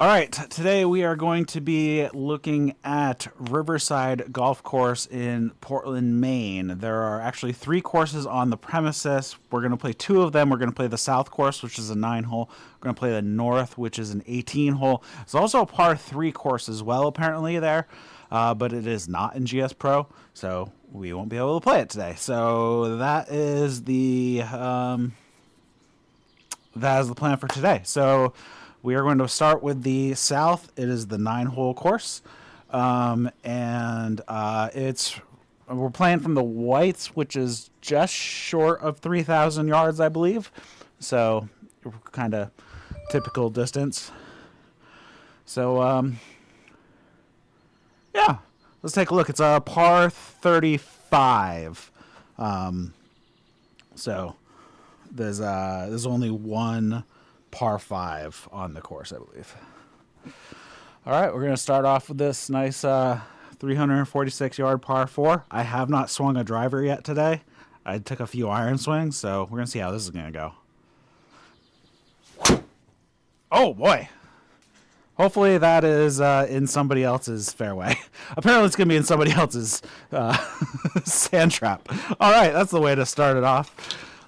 All right, today we are going to be looking at Riverside Golf Course in Portland, Maine. There are actually 3 courses on the premises. We're going to play 2 of them. We're going to play the South Course, which is a 9-hole. We're going to play the North, which is an 18-hole. There's also a par 3 course as well, apparently, there, but it is not in GSPro, so we won't be able to play it today. So that is the plan for today. So we are going to start with the South. It is the 9-hole course, and we're playing from the Whites, which is just short of 3,000 yards, I believe. So kind of typical distance. So yeah, let's take a look. It's a par 35. So there's only one par 5 on the course, I believe. All right, we're going to start off with this nice 346 yard par 4. I have not swung a driver yet today. I took a few iron swings, so we're going to see how this is going to go. Oh boy. Hopefully that is in somebody else's fairway. Apparently it's going to be in somebody else's sand trap. All right, that's the way to start it off.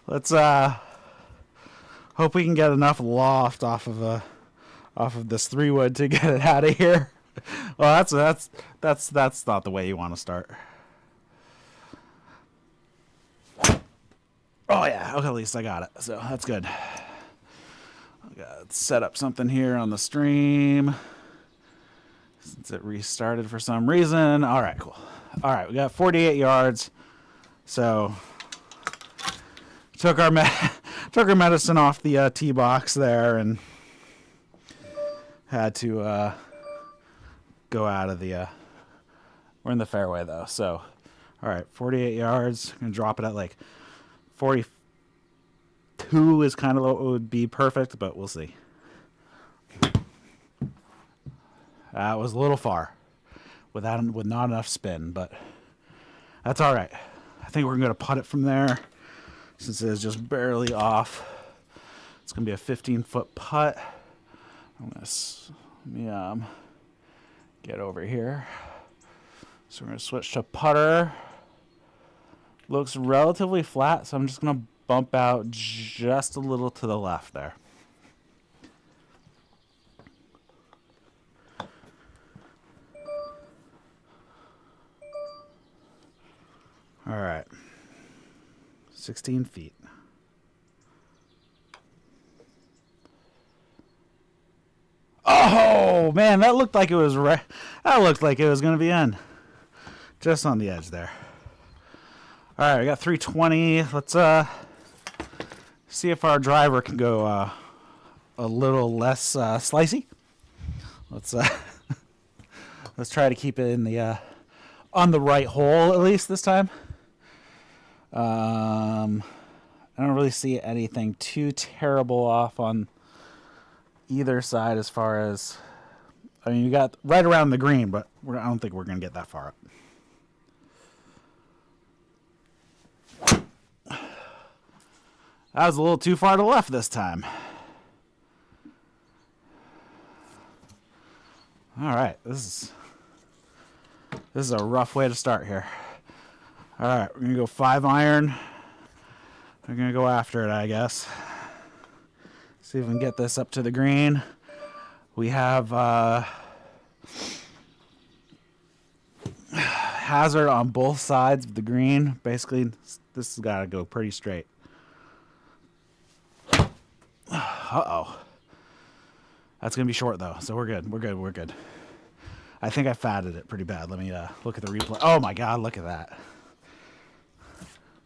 Let's hope we can get enough loft off of this 3-wood to get it out of here. Well, that's not the way you want to start. Oh yeah, okay, at least I got it. So that's good. I got to set up something here on the stream since it restarted for some reason. All right, cool. All right, we got 48 yards. So took our medicine off the tee box there and had to go out of the we're in the fairway though. So all right, 48 yards. I'm gonna drop it at like 42 is kind of what would be perfect, but we'll see. That was a little far with not enough spin, but that's all right. I think we're gonna putt it from there. Since it is just barely off, it's going to be a 15-foot putt. Let me get over here. So we're going to switch to putter. Looks relatively flat, so I'm just going to bump out just a little to the left there. All right. 16 feet. Oh man, that looked like it was going to be in, just on the edge there. All right, we got 320. Let's see if our driver can go a little less slicey. Let's let's try to keep it in the on the right hole at least this time. I don't really see anything too terrible off on either side as far as, I mean, you got right around the green, but I don't think we're going to get that far up. That was a little too far to the left this time. All right, this is a rough way to start here. All right, we're going to go 5 iron. We're going to go after it, I guess. See if we can get this up to the green. We have hazard on both sides of the green. Basically, this has got to go pretty straight. Uh-oh. That's going to be short, though, so we're good. We're good. We're good. I think I fatted it pretty bad. Let me look at the replay. Oh, my God, look at that.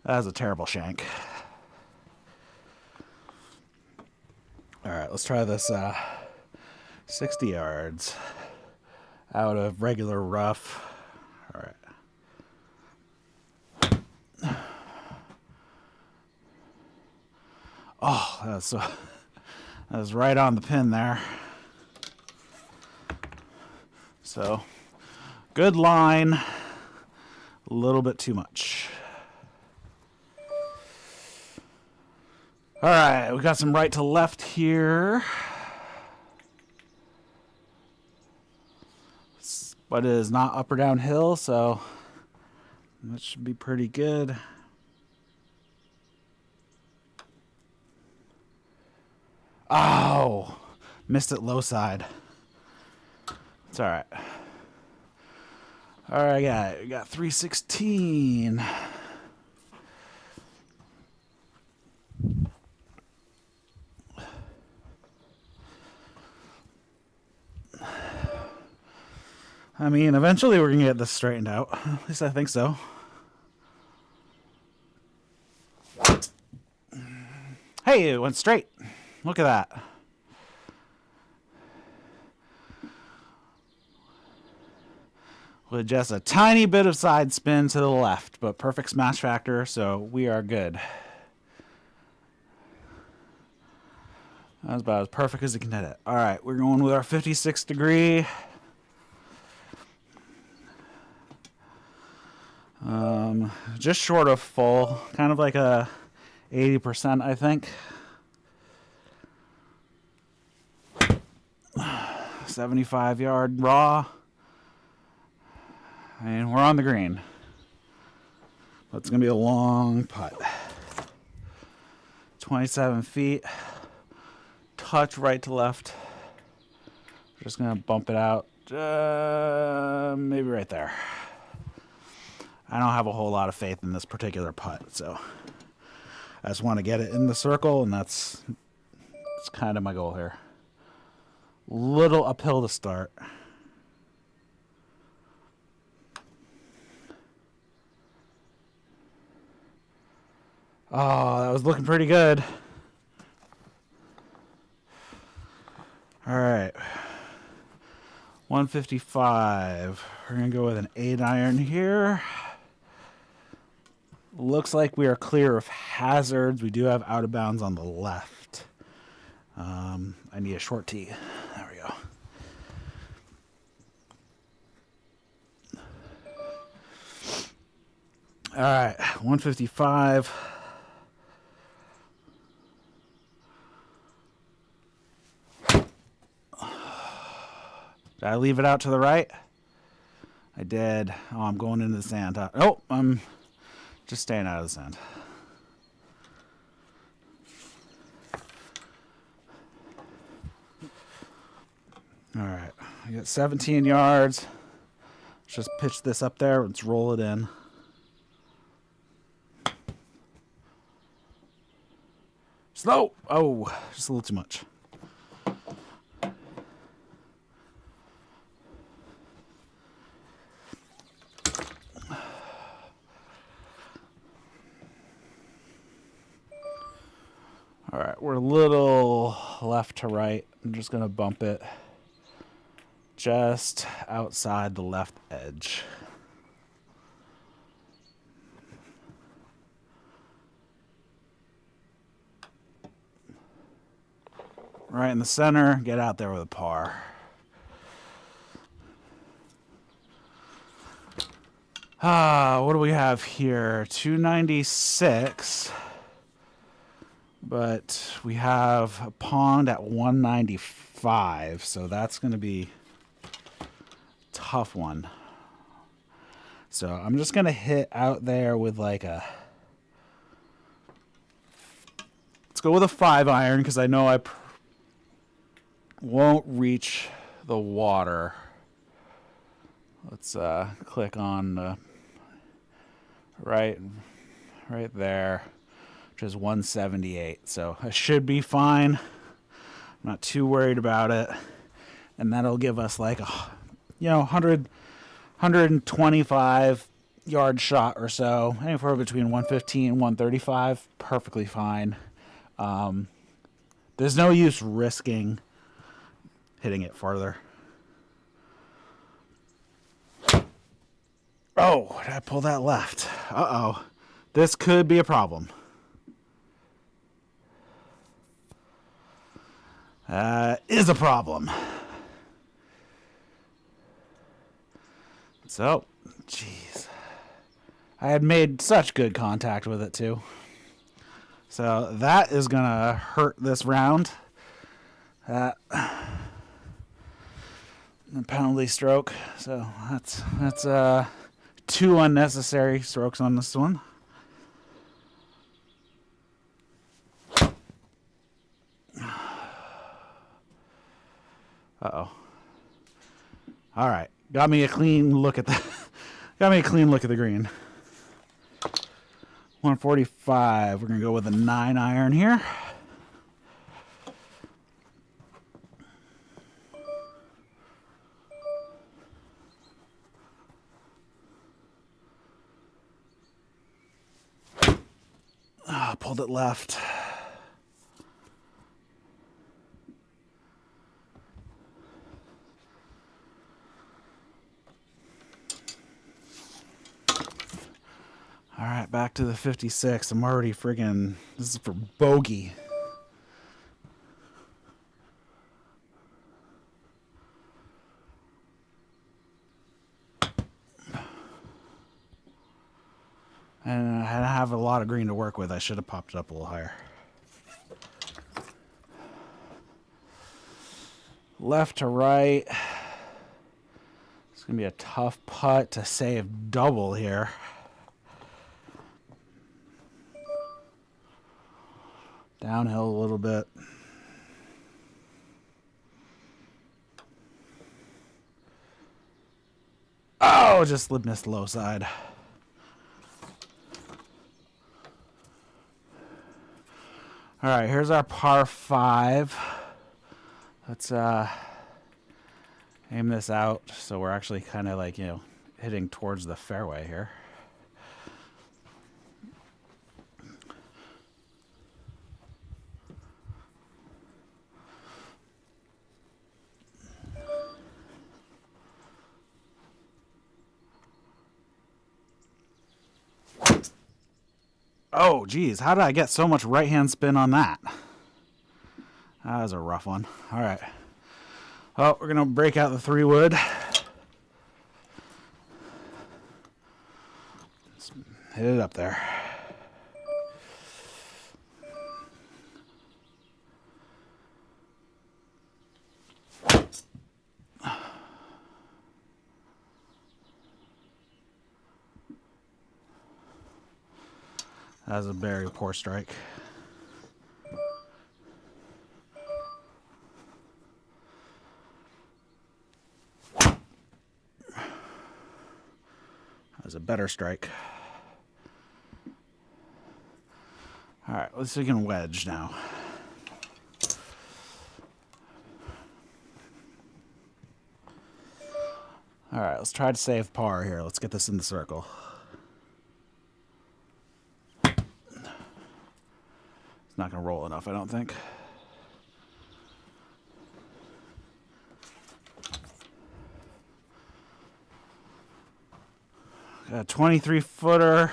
That was a terrible shank. All right, let's try this 60 yards out of regular rough. All right. Oh, that was right on the pin there. So, good line. A little bit too much. All right, we got some right to left here. but it is not up or downhill, so that should be pretty good. Oh, missed it low side. It's all right. All right, I got 316. I mean, eventually we're going to get this straightened out. At least I think so. Hey, it went straight. Look at that. With just a tiny bit of side spin to the left, but perfect smash factor, so we are good. That was about as perfect as it can hit it. All right, we're going with our 56 degree. Just short of full, kind of like a 80%, I think. 75-yard raw. And we're on the green. But it's going to be a long putt. 27 feet. Touch right to left. Just going to bump it out. Maybe right there. I don't have a whole lot of faith in this particular putt, so I just want to get it in the circle, and that's kind of my goal here. Little uphill to start. Oh, that was looking pretty good. All right. 155. We're going to go with an 8-iron here. Looks like we are clear of hazards. We do have out of bounds on the left. I need a short tee. There we go. All right, 155. Did I leave it out to the right? I did. Oh, I'm going into the sand. Oh, I'm just staying out of the sand. All right, I got 17 yards. Let's just pitch this up there. Let's roll it in. Slow. Oh, just a little too much. All right, we're a little left to right. I'm just going to bump it just outside the left edge. Right in the center, get out there with a par. What do we have here? 296. But we have a pond at 195, so that's going to be a tough one. So I'm just going to hit out there with like a... Let's go with a 5-iron because I know I won't reach the water. Let's click on the right there. Which is 178, so I should be fine. I'm not too worried about it, and that'll give us like a 125 yard shot or so, anywhere between 115 and 135, perfectly fine. There's no use risking hitting it farther. Oh, did I pull that left? Uh-oh, this could be a problem. Is a problem. So, jeez. I had made such good contact with it, too. So, that is going to hurt this round. a penalty stroke. So that's 2 unnecessary strokes on this one. Uh-oh. All right. Got me a clean look at the green. 145. We're going to go with a 9 iron here. Pulled it left. All right, back to the 56. I'm already friggin', this is for bogey. And I have a lot of green to work with. I should have popped it up a little higher. Left to right. It's going to be a tough putt to save double here. Downhill a little bit. Oh, just missed low side. All right, here's our par 5. Let's aim this out so we're actually kind of like, hitting towards the fairway here. Oh, geez. How did I get so much right-hand spin on that? That was a rough one. All right. Oh, we're going to break out the 3-wood. Let's hit it up there. That was a very poor strike. That was a better strike. All right, let's see if we can wedge now. All right, let's try to save par here. Let's get this in the circle. Not going to roll enough, I don't think. Got a 23-footer.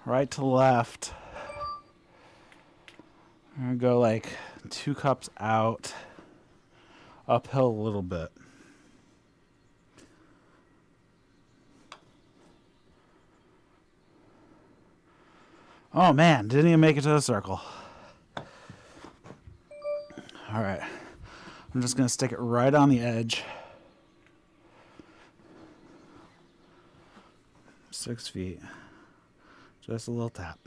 Right to left. I'm going to go like 2 cups out. Uphill a little bit. Oh man, didn't even make it to the circle. All right, I'm just gonna stick it right on the edge. 6 feet, just a little tap.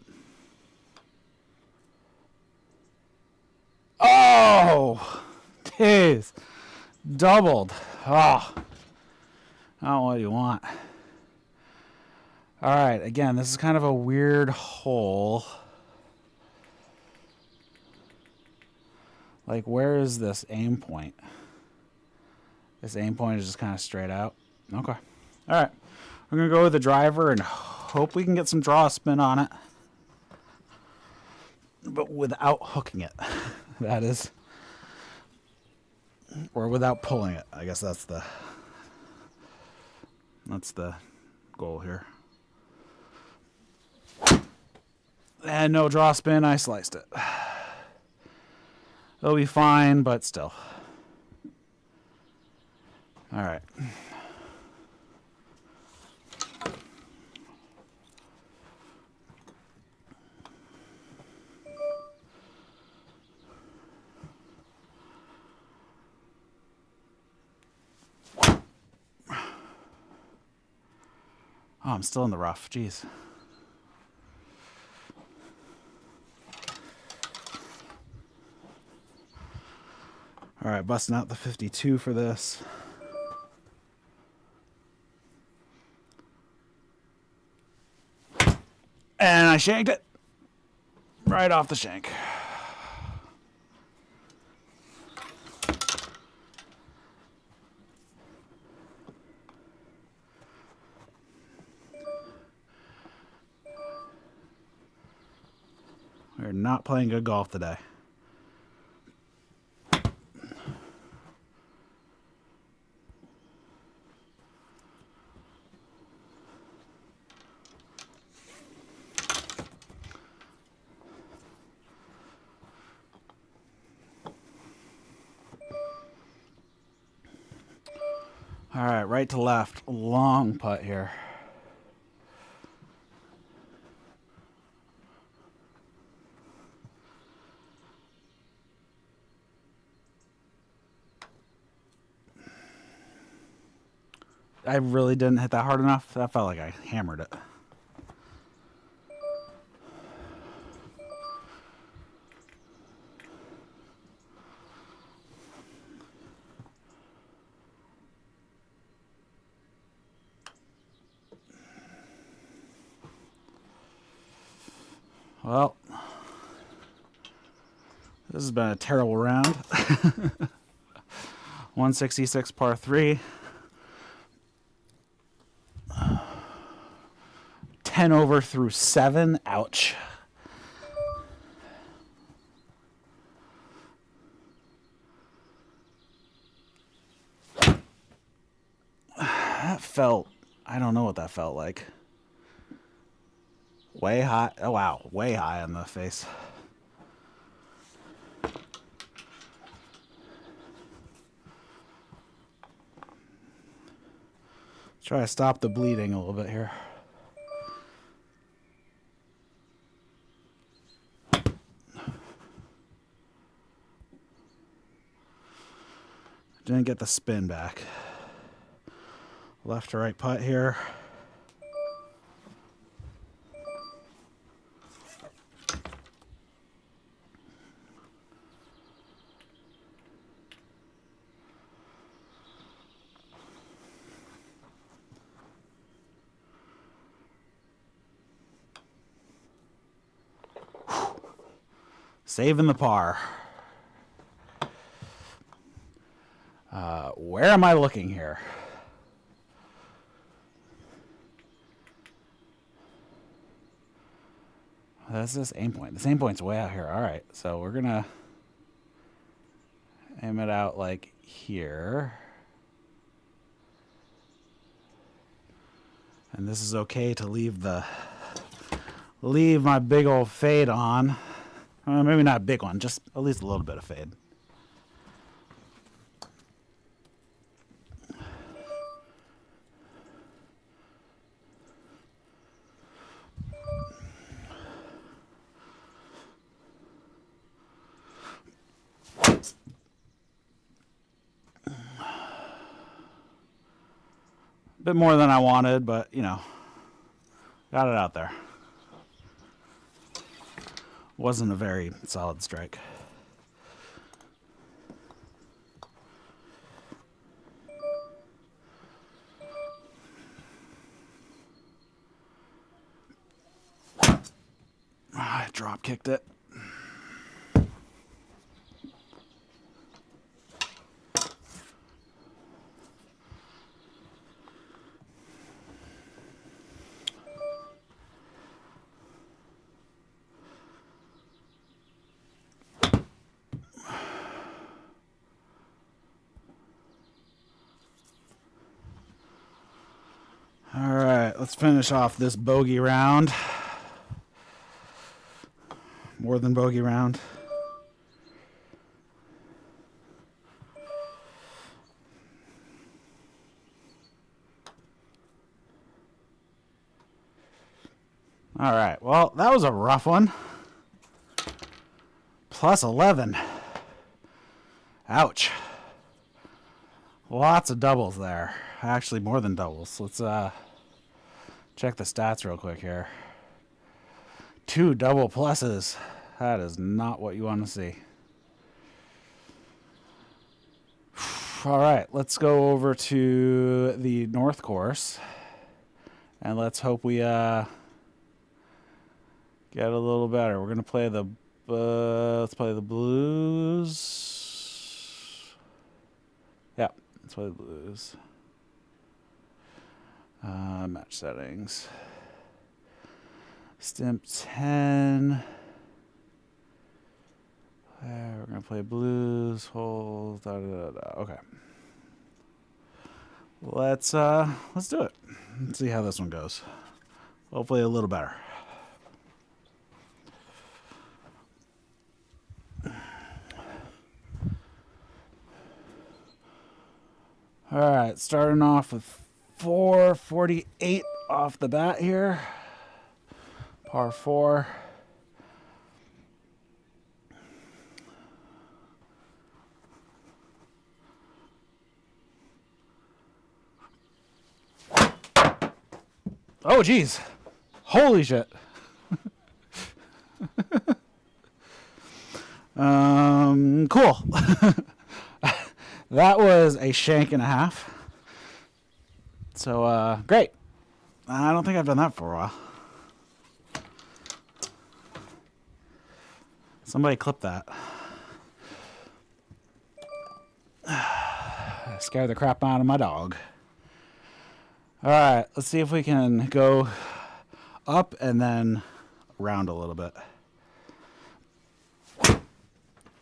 Oh, jeez, doubled. Oh, not what you want. All right, again, this is kind of a weird hole. Like, where is this aim point? This aim point is just kind of straight out. Okay. All right. We're going to go with the driver and hope we can get some draw spin on it. But without hooking it. That is. Or without pulling it. I guess that's the goal here. And no draw spin, I sliced it. It'll be fine, but still. All right. Oh, I'm still in the rough. Jeez. All right, busting out the 52 for this. And I shanked it. Right off the shank. We're not playing good golf today. All right, right to left. Long putt here. I really didn't hit that hard enough. That felt like I hammered it. Well, this has been a terrible round. 166 par 3. 10 over through 7. Ouch. That felt, I don't know what that felt like. Way high. Oh, wow. Way high on the face. Try to stop the bleeding a little bit here. Didn't get the spin back. Left to right putt here. Saving the par. Where am I looking here? That's this aim point. This aim point's way out here. All right, so we're gonna aim it out like here. And this is okay to leave my big old fade on. Maybe not a big one, just at least a little bit of fade. Bit more than I wanted, but, you know, got it out there. Wasn't a very solid strike. I drop kicked it. All right, let's finish off this bogey round. More than bogey round. All right, well, that was a rough one. Plus 11. Ouch. Lots of doubles there. Actually, more than doubles. Let's Check the stats real quick here. 2 double pluses. That is not what you want to see. All right, let's go over to the North Course, and let's hope we get a little better. We're gonna play the let's play the blues. Yeah, let's play the blues. Match settings. Stimp 10. We're gonna play blues, holes, da da da da. Okay. Let's do it. Let's see how this one goes. Hopefully a little better. All right, starting off with 448 off the bat here. Par 4. Oh, geez. Holy shit. Cool. That was a shank and a half. So, great. I don't think I've done that for a while. Somebody clip that. Scare the crap out of my dog. All right, let's see if we can go up and then round a little bit.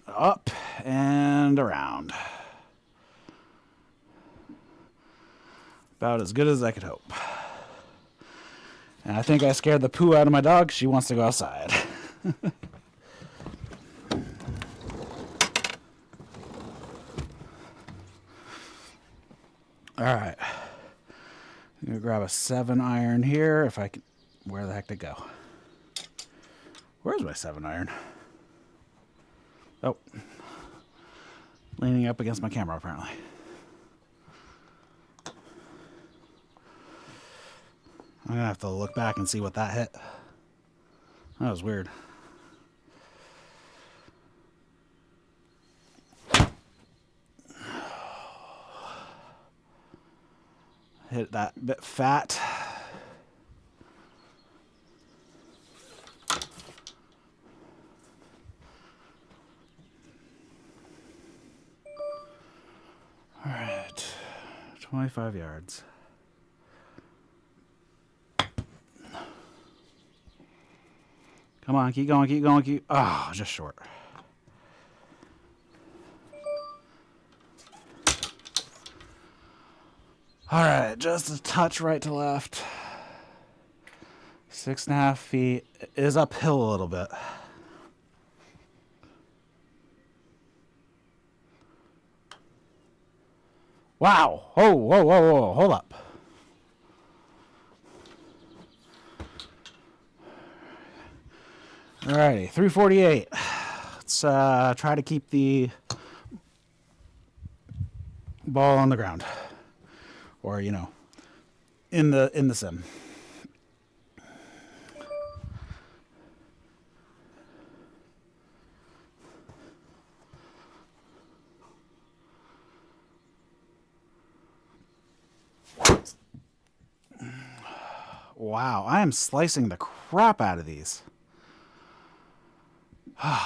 Up and around. About as good as I could hope. And I think I scared the poo out of my dog. She wants to go outside. All right. I'm going to grab a 7-iron here if I can. Where the heck did it go? Where's my 7-iron? Oh. Leaning up against my camera, apparently. I'm going to have to look back and see what that hit. That was weird. Hit that bit fat. All right, 25 yards. Come on, keep going, keep going, keep. Oh, just short. All right, just a touch right to left. 6.5 feet. It is uphill a little bit. Wow. Oh, whoa, whoa, whoa. Hold up. All righty, 348. Let's try to keep the ball on the ground. Or, you know, in the sim. Wow, I am slicing the crap out of these. All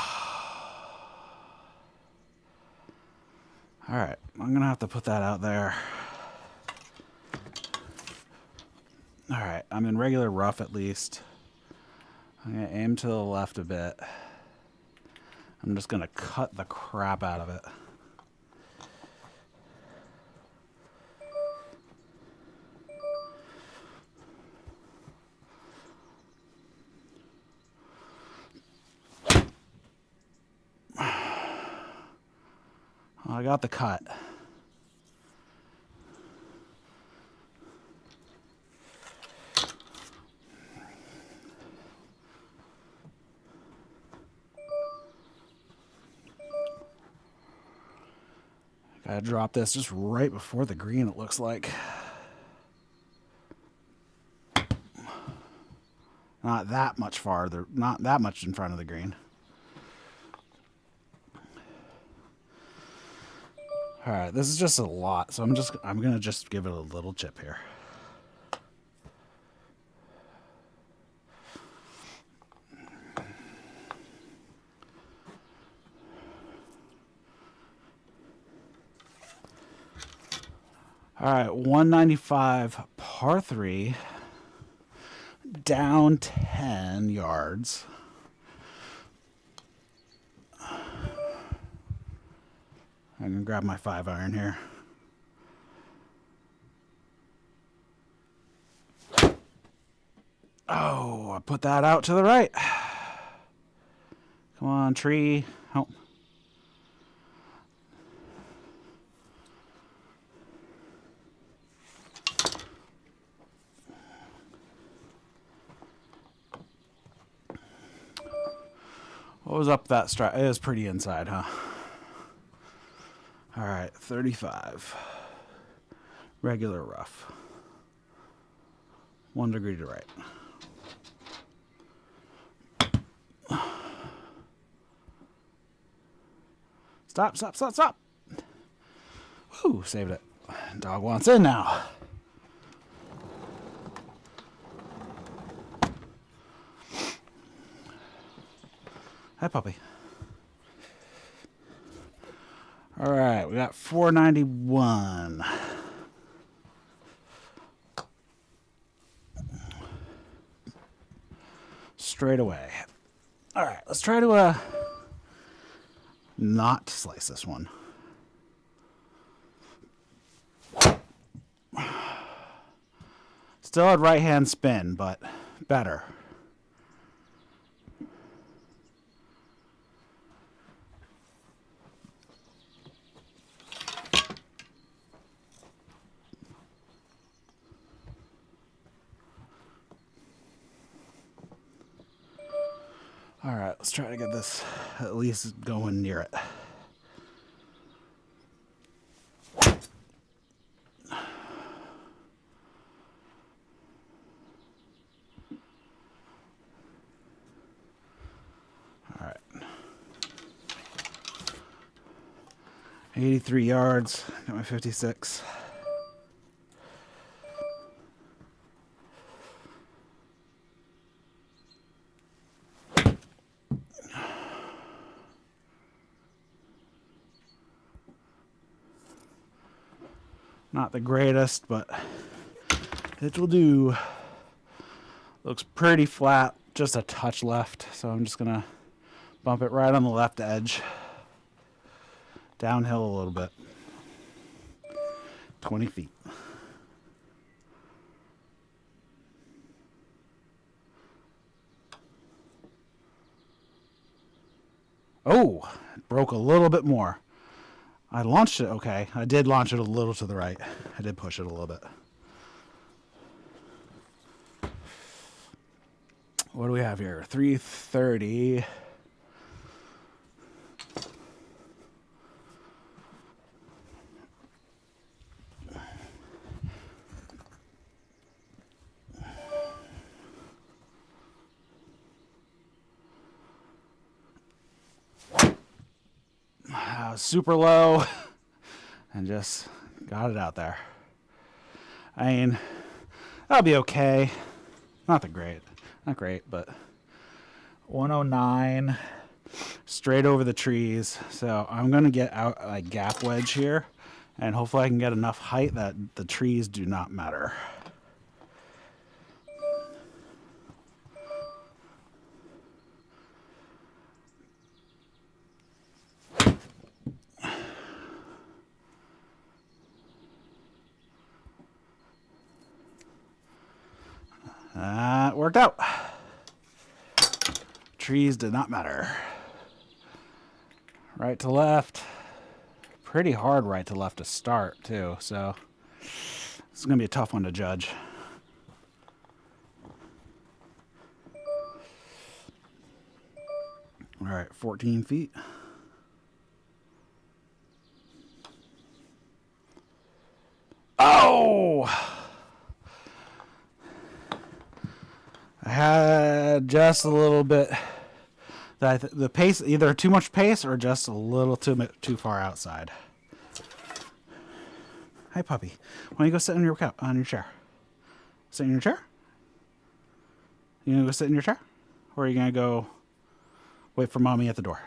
right, I'm going to have to put that out there. All right, I'm in regular rough at least. I'm going to aim to the left a bit. I'm just going to cut the crap out of it. I got the cut. Gotta drop this just right before the green, it looks like. Not that much farther, not that much in front of the green. All right, this is just a lot, so I'm gonna just give it a little chip here. All right, 195 par 3, down 10 yards. I'm going to grab my 5-iron here. Oh, I put that out to the right. Come on, tree. Oh. What was up that strike? It was pretty inside, huh? All right, 35. Regular rough. 1 degree to right. Stop, stop, stop, stop. Whew, saved it. Dog wants in now. Hi, puppy. All right, we got 491. Straight away. All right, let's try to not slice this one. Still had right hand spin, but better. All right, let's try to get this at least going near it. All right. 83 yards, got my 56. Not the greatest, but it will do. Looks pretty flat, just a touch left. So I'm just gonna bump it right on the left edge. Downhill a little bit. 20 feet. Oh, it broke a little bit more. I launched it okay. I did launch it a little to the right. I did push it a little bit. What do we have here? 330. Super low and just got it out there. I mean, that'll be okay. Not great, but 109 straight over the trees. So I'm gonna get out a gap wedge here, and hopefully I can get enough height that the trees do not matter. That worked out. Trees did not matter. Right to left. Pretty hard right to left to start, too. So this is going to be a tough one to judge. All right, 14 feet. Oh! I had just a little bit. The pace, either too much pace or just a little too far outside. Hi, puppy. Why don't you go sit on your chair? Sit in your chair? You gonna go sit in your chair? Or are you gonna go wait for mommy at the door?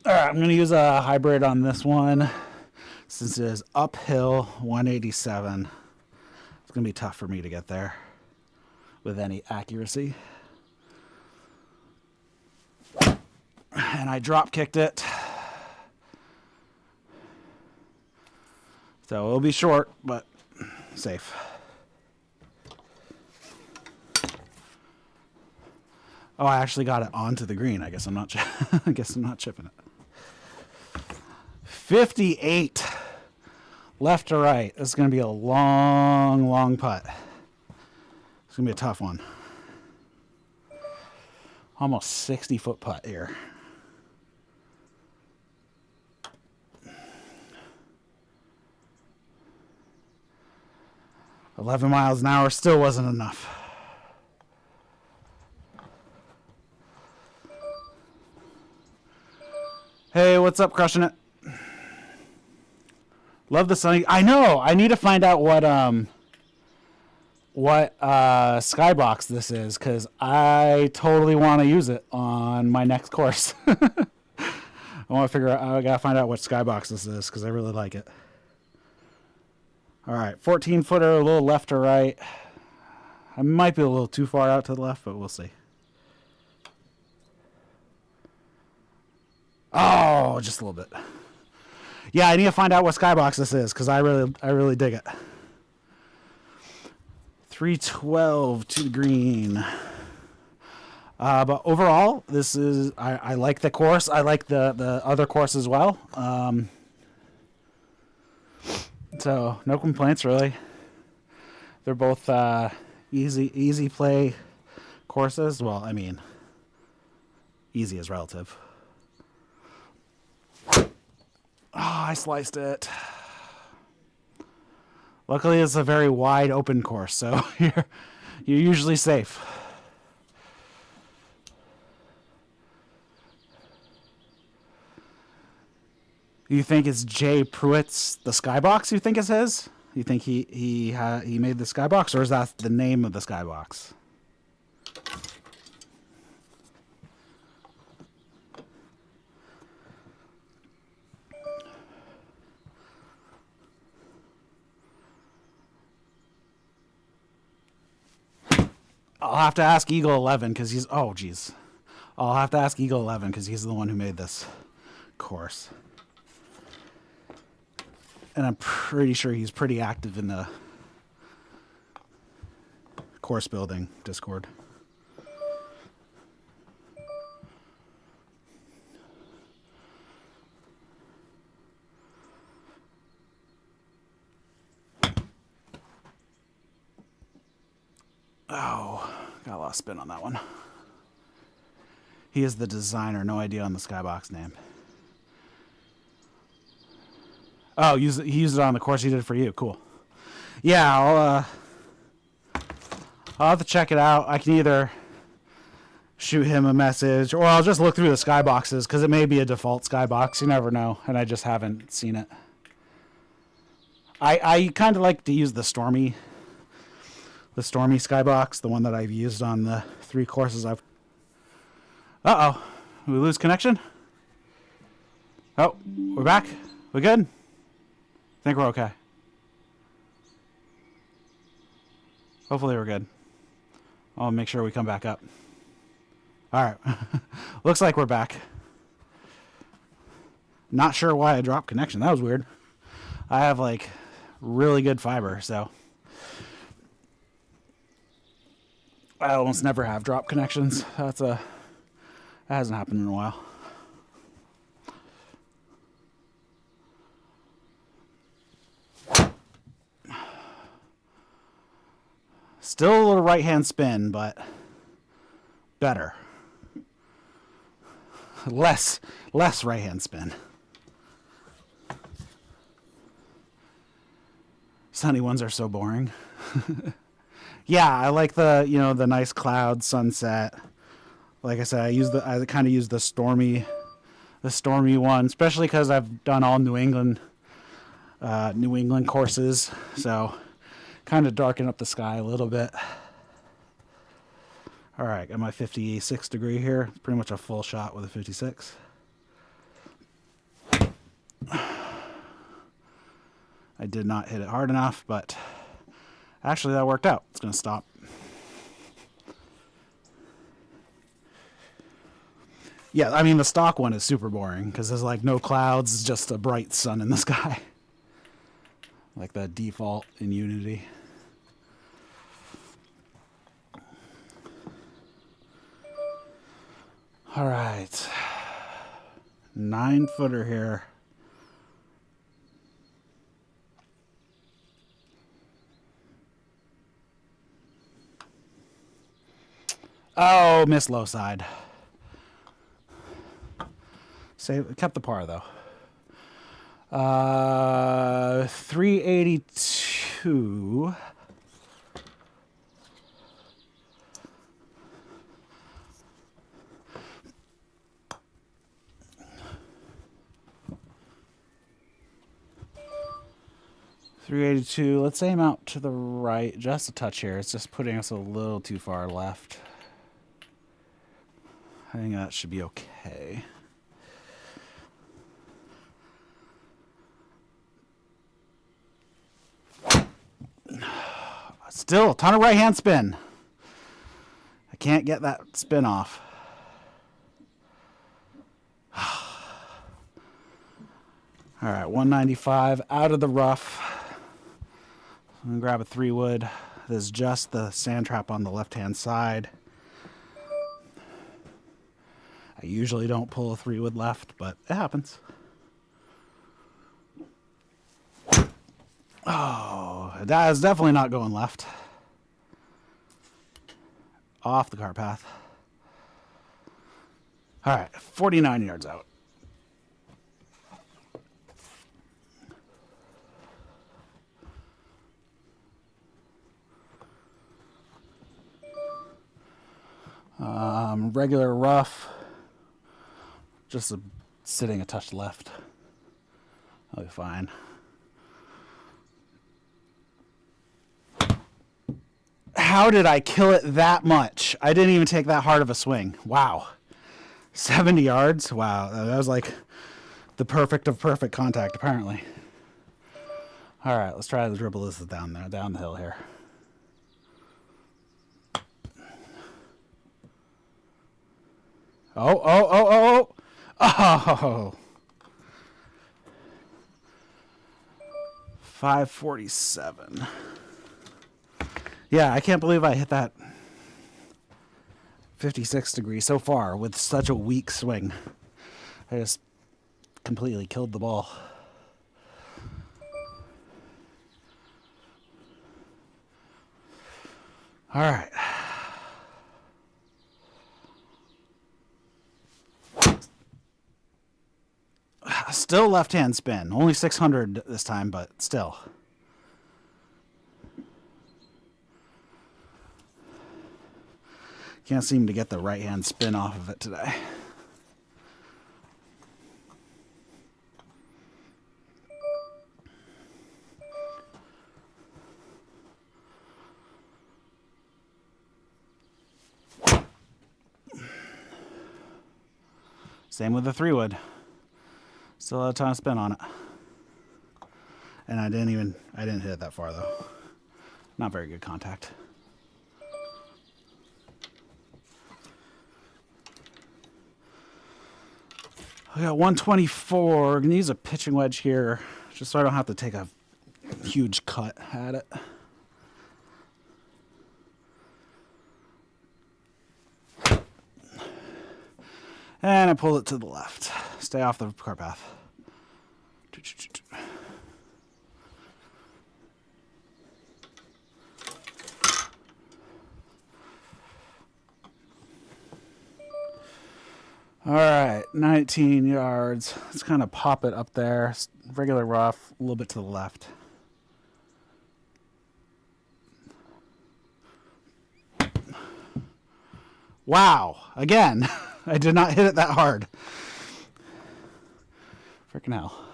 Alright, I'm gonna use a hybrid on this one. Since it is uphill 187, it's gonna be tough for me to get there with any accuracy. And I drop kicked it. So it'll be short, but safe. Oh, I actually got it onto the green. I guess I'm not chipping it. 58 left to right. This is going to be a long, long putt. It's going to be a tough one. Almost 60-foot putt here. 11 miles an hour still wasn't enough. Hey, what's up, crushing it? Love the sunny. I know. I need to find out what skybox this is, because I totally want to use it on my next course. I want to figure out. I gotta find out what skybox this is, because I really like it. All right, 14-footer, a little left to right. I might be a little too far out to the left, but we'll see. Oh, just a little bit. Yeah, I need to find out what skybox this is, because I really dig it. 312 to the green. But overall, this is I like the course. I like the other course as well. So no complaints really. They're both easy play courses. Well, I mean, easy is relative. Oh, I sliced it. Luckily, it's a very wide open course, so you're usually safe. You think it's Jay Pruitt's the skybox? You think it's his? You think he made the skybox, or is that the name of the skybox? I'll have to ask Eagle 11 because he's. Oh, geez. I'll have to ask Eagle 11 because he's the one who made this course. And I'm pretty sure he's pretty active in the course building Discord. Oh, got a lot of spin on that one. He is the designer. No idea on the skybox name. Oh, he used it on the course he did for you. Cool. Yeah, I'll have to check it out. I can either shoot him a message, or I'll just look through the skyboxes, because it may be a default skybox. You never know, and I just haven't seen it. I kind of like to use the Stormy skybox, the one that I've used on the 3 courses I've... Uh-oh. Did we lose connection? Oh, we're back? We good? I think we're okay. Hopefully we're good. I'll make sure we come back up. All right. Looks like we're back. Not sure why I dropped connection. That was weird. I have, like, really good fiber, so... I almost never have drop connections. That hasn't happened in a while. Still a little right-hand spin, but better. Less right-hand spin. Sunny ones are so boring. Yeah, I like the, you know, the nice cloud sunset. Like I said, I kind of use the stormy one, especially because I've done all New England courses, so kind of darken up the sky a little bit. All right, got my 56 degree here. Pretty much a full shot with a 56. I did not hit it hard enough, but actually that worked out. It's going to stop. Yeah, I mean, the stock one is super boring because there's like no clouds. It's just a bright sun in the sky. Like the default in Unity. All right. 9-footer here. Oh, missed low side. Kept the par though. 382. Let's aim out to the right, just a touch here. It's just putting us a little too far left. I think that should be okay. Still a ton of right hand spin. I can't get that spin off. All right, 195 out of the rough. I'm gonna grab a 3-wood. There's just the sand trap on the left-hand side. I usually don't pull a 3-wood left, but it happens. Oh, that is definitely not going left. Off the car path. All right, 49 yards out. Regular rough, just sitting a touch left. I'll be fine. How did I kill it that much? I didn't even take that hard of a swing. Wow. 70 yards? Wow. That was like the perfect of perfect contact, apparently. All right, let's try to dribble this down there, down the hill here. Oh. 547. Yeah, I can't believe I hit that 56 degree so far with such a weak swing. I just completely killed the ball. All right. Still left-hand spin. Only 600 this time, but still. Can't seem to get the right-hand spin off of it today. Same with the 3-wood. Still had a ton of spin on it. And I didn't hit it that far though. Not very good contact. I got 124. I'm gonna use a pitching wedge here, just so I don't have to take a huge cut at it. And I pull it to the left. Stay off the car path. All right, 19 yards. Let's kind of pop it up there. Regular rough, a little bit to the left. Wow. Again, I did not hit it that hard. Freaking hell.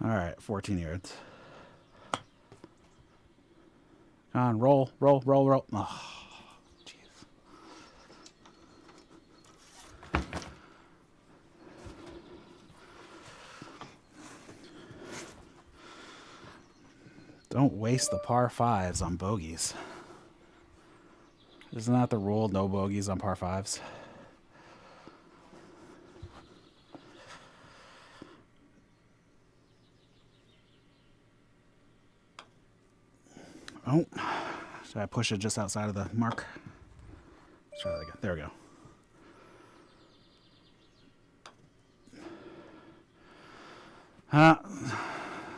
All right, 14 yards. Come on, roll, roll, roll, roll. Oh, jeez. Don't waste the par fives on bogeys. Isn't that the rule? No bogeys on par fives. Oh, should I push it just outside of the mark? Let's try that again. There we go.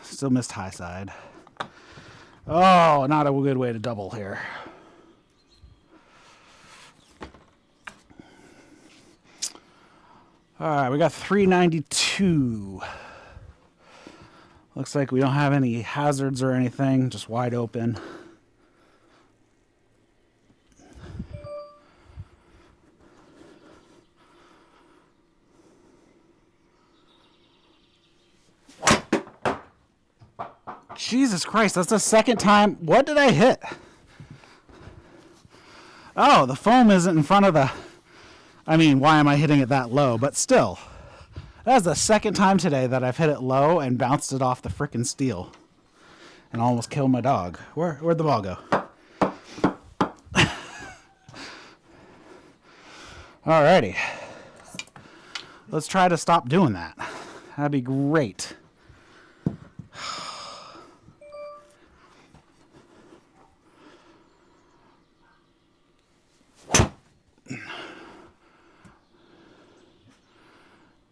Still missed high side. Oh, not a good way to double here. All right, we got 392. Looks like we don't have any hazards or anything, just wide open. Jesus Christ, that's the second time. What did I hit? Oh, the foam isn't in front of the... I mean, why am I hitting it that low? But still, that's the second time today that I've hit it low and bounced it off the frickin' steel. And almost killed my dog. Where'd the ball go? Alrighty. Let's try to stop doing that. That'd be great.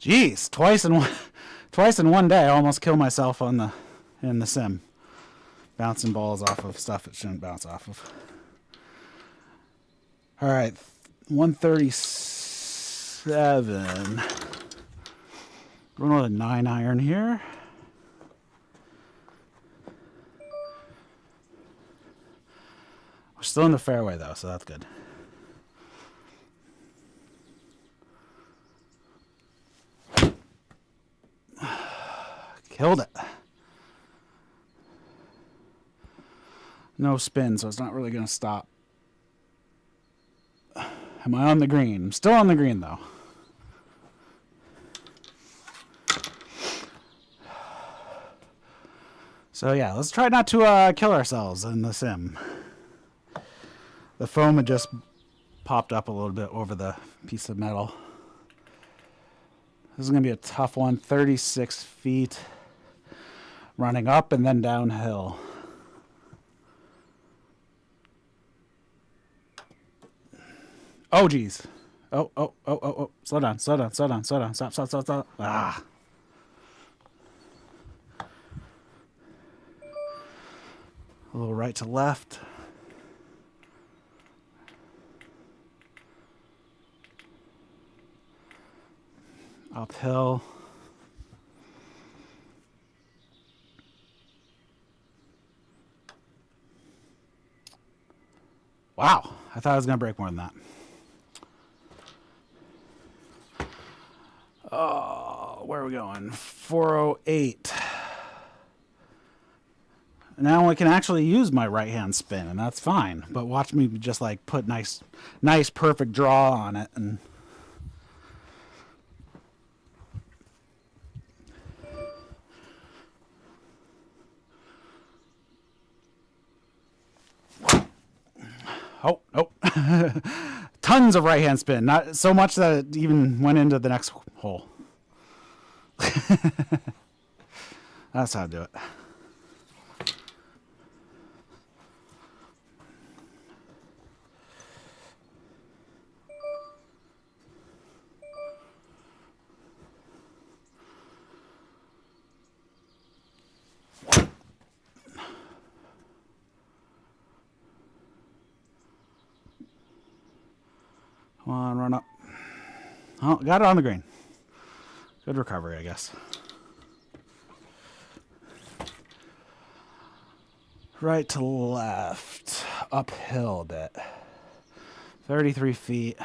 Jeez, twice in one day, I almost killed myself in the sim, bouncing balls off of stuff it shouldn't bounce off of. All right, 137. Going with a 9-iron here. We're still in the fairway though, so that's good. Killed it. No spin, so it's not really going to stop. Am I on the green? I'm still on the green, though. So, yeah, let's try not to kill ourselves in the sim. The foam had just popped up a little bit over the piece of metal. This is going to be a tough one. 36 feet. Running up and then downhill. Oh, geez. Oh. Slow down. Stop. Ah. A little right to left. Uphill. Wow, I thought I was going to break more than that. Oh, where are we going? 408. Now I can actually use my right hand spin, and that's fine. But watch me just like put nice perfect draw on it. And oh. Tons of right hand spin. Not so much that it even went into the next hole. That's how to do it. Come on, run up. Oh, got it on the green. Good recovery, I guess. Right to left. Uphill a bit. 33 feet.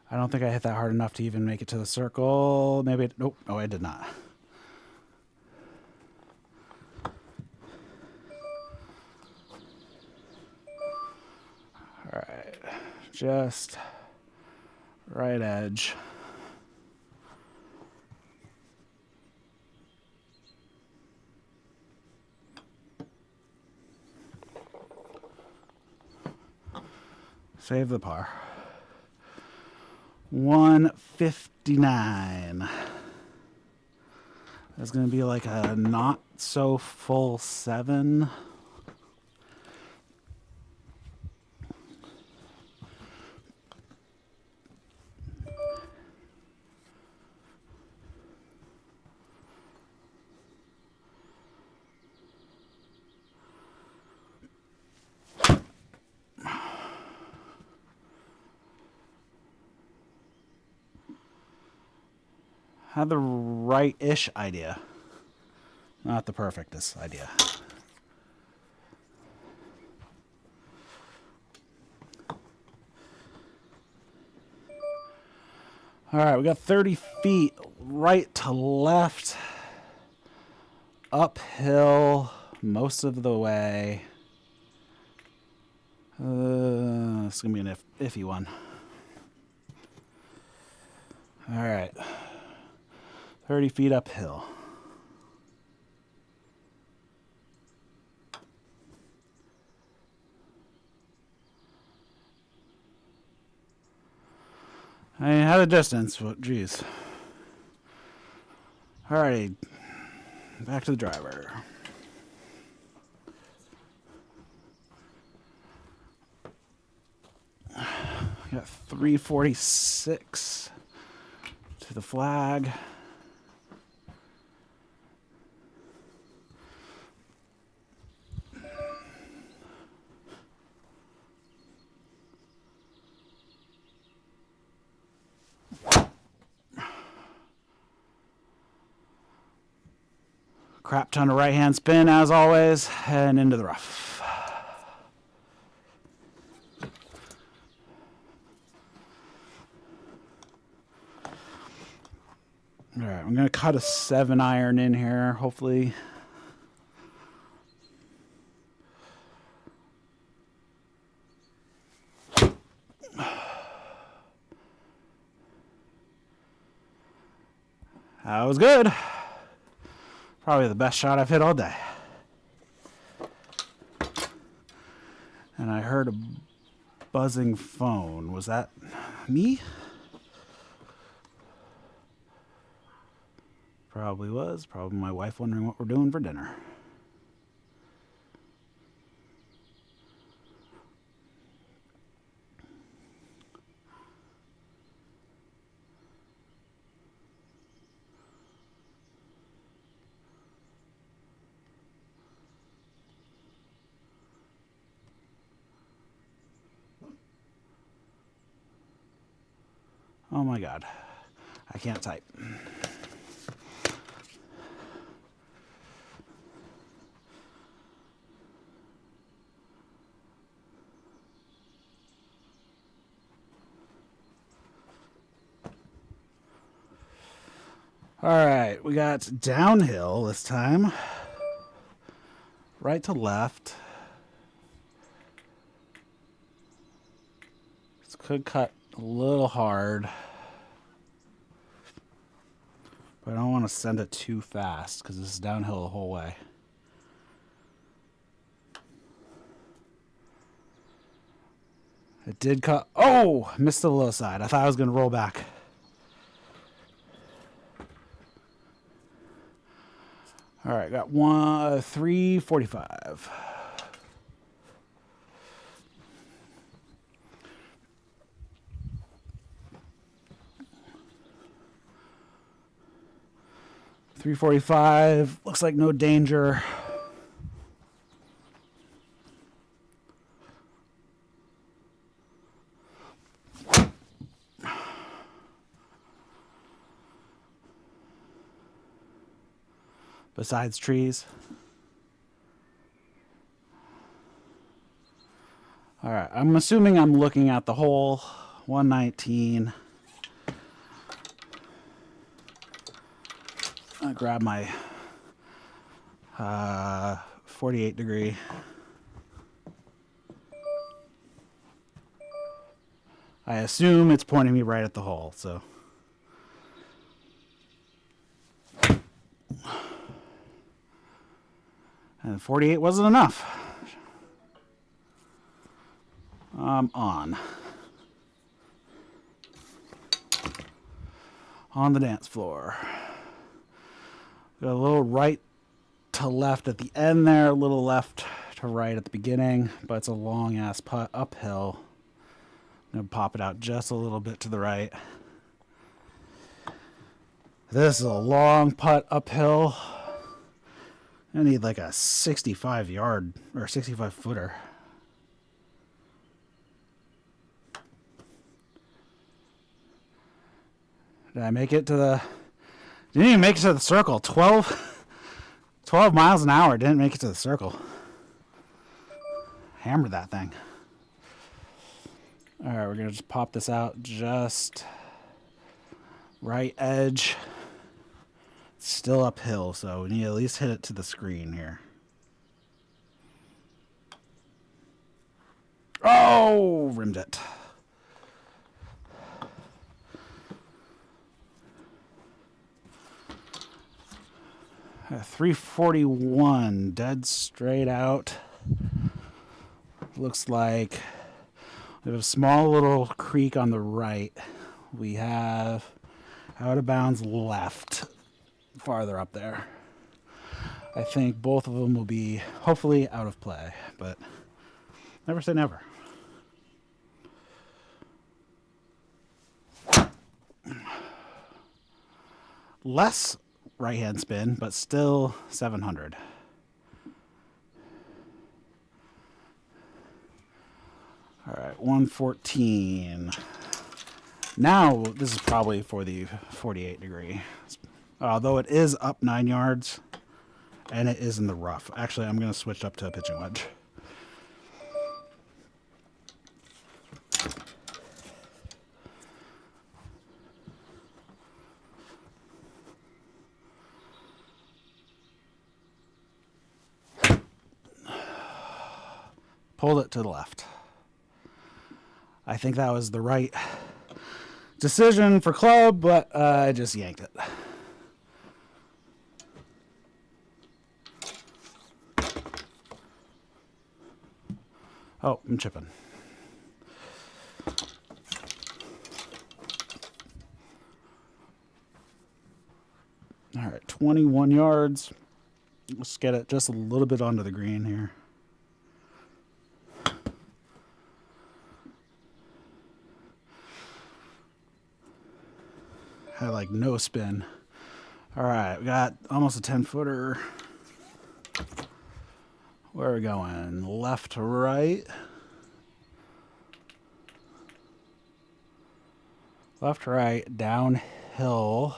I don't think I hit that hard enough to even make it to the circle. Maybe it, nope, no, I did not. All right, just right edge. Save the par. 159. That's going to be like a not so full 7. Had the right-ish idea. Not the perfectest idea. All right, we got 30 feet right to left. Uphill most of the way. It's going to be an iffy one. All right. 30 feet uphill. I mean, had a distance, but geez. Alrighty, back to the driver. Got 346 to the flag. Crap ton of right hand spin as always, and into the rough. All right, I'm gonna cut a 7-iron in here, hopefully. That was good. Probably the best shot I've hit all day. And I heard a buzzing phone. Was that me? Probably was. Probably my wife wondering what we're doing for dinner. Oh my God, I can't type. All right, we got downhill this time. Right to left. This could cut a little hard. But I don't want to send it too fast because this is downhill the whole way. It did cut. Oh, missed the low side. I thought I was going to roll back. All right, got 345. .345, looks like no danger. besides trees. All right, I'm assuming I'm looking at the hole. 119. I grab my 48 degree. I assume it's pointing me right at the hole, so. And 48 wasn't enough. I'm on the dance floor. Got a little right to left at the end there, a little left to right at the beginning, but it's a long ass putt uphill. I'm gonna pop it out just a little bit to the right. This is a long putt uphill. I need like a 65 yard or 65 footer. Did I make it to the... Didn't even make it to the circle. 12 miles an hour. Didn't make it to the circle. Hammered that thing. All right, we're going to just pop this out. Just right edge. It's still uphill, so we need to at least hit it to the screen here. Oh, rimmed it. 341, dead straight out. Looks like we have a small little creek on the right. We have out of bounds left, farther up there. I think both of them will be hopefully out of play, but never say never. Less right hand spin, but still 700. All right, 114. Now this is probably for the 48 degree, although it is up 9 yards and it is in the rough. Actually, I'm going to switch up to a pitching wedge. Pulled it to the left. I think that was the right decision for club, but I just yanked it. Oh, I'm chipping. All right, 21 yards. Let's get it just a little bit onto the green here. Had like no spin. All right, we got almost a 10-footer. Where are we going? Left to right. Left to right, downhill.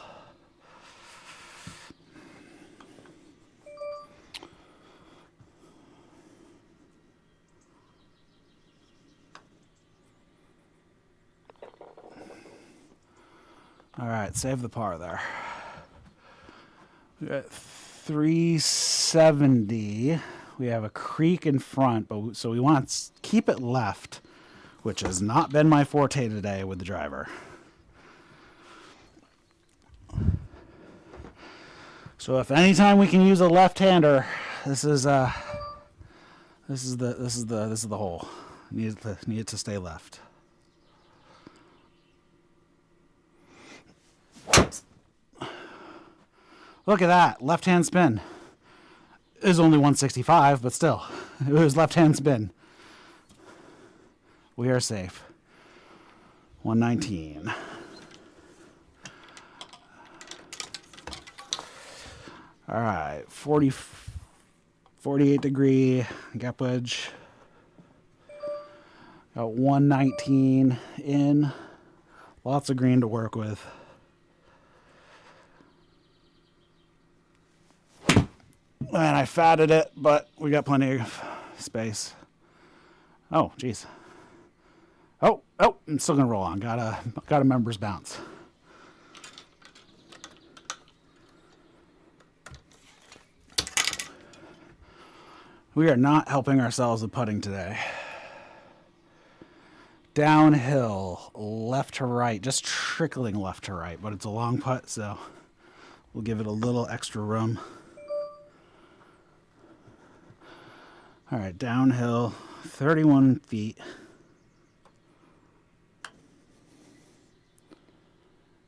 All right, save the par there. We got 370. We have a creek in front, but so we want to keep it left, which has not been my forte today with the driver. So if anytime we can use a left-hander, this is the hole. Need it to stay left. Look at that, left-hand spin. It was only 165, but still, it was left-hand spin. We are safe. 119. All right, 48 degree gap wedge. Got 119 in. Lots of green to work with. And I fatted it, but we got plenty of space. Oh, geez. Oh, I'm still gonna roll on. Got a members bounce. We are not helping ourselves with putting today. Downhill, left to right, just trickling left to right, but it's a long putt, so we'll give it a little extra room. All right, downhill, 31 feet.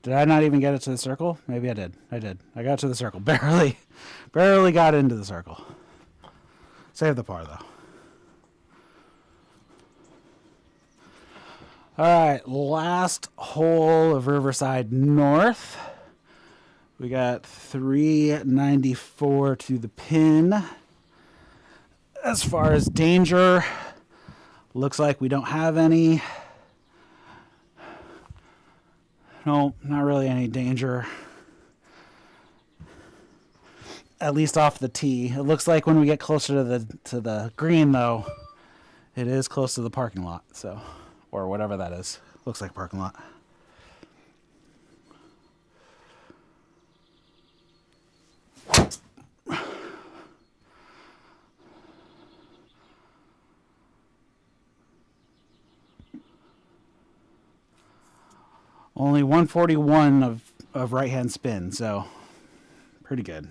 Did I not even get it to the circle? Maybe I did. I did. I got to the circle. Barely got into the circle. Save the par, though. All right, last hole of Riverside North. We got 394 to the pin. As far as danger, looks like we don't have any. No, not really any danger. At least off the tee. It looks like when we get closer to the green, though, it is close to the parking lot. So, or whatever that is. Looks like a parking lot. Only 141 of right-hand spin, so pretty good.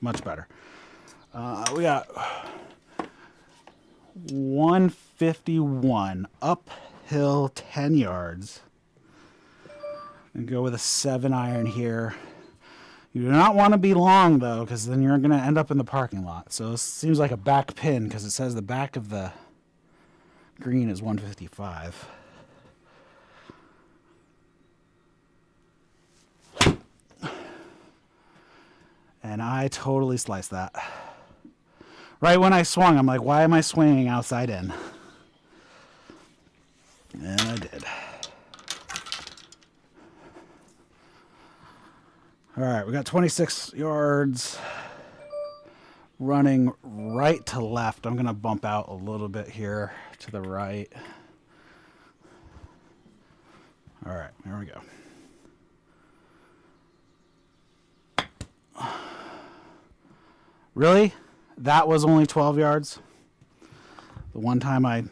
Much better. We got 151 uphill 10 yards. And go with a 7-iron here. You do not want to be long, though, because then you're going to end up in the parking lot. So it seems like a back pin because it says the back of the green is 155. And I totally sliced that. Right when I swung, I'm like, why am I swinging outside in? And I did. All right, we got 26 yards running right to left. I'm going to bump out a little bit here to the right. All right, there we go. Really? That was only 12 yards? The one time I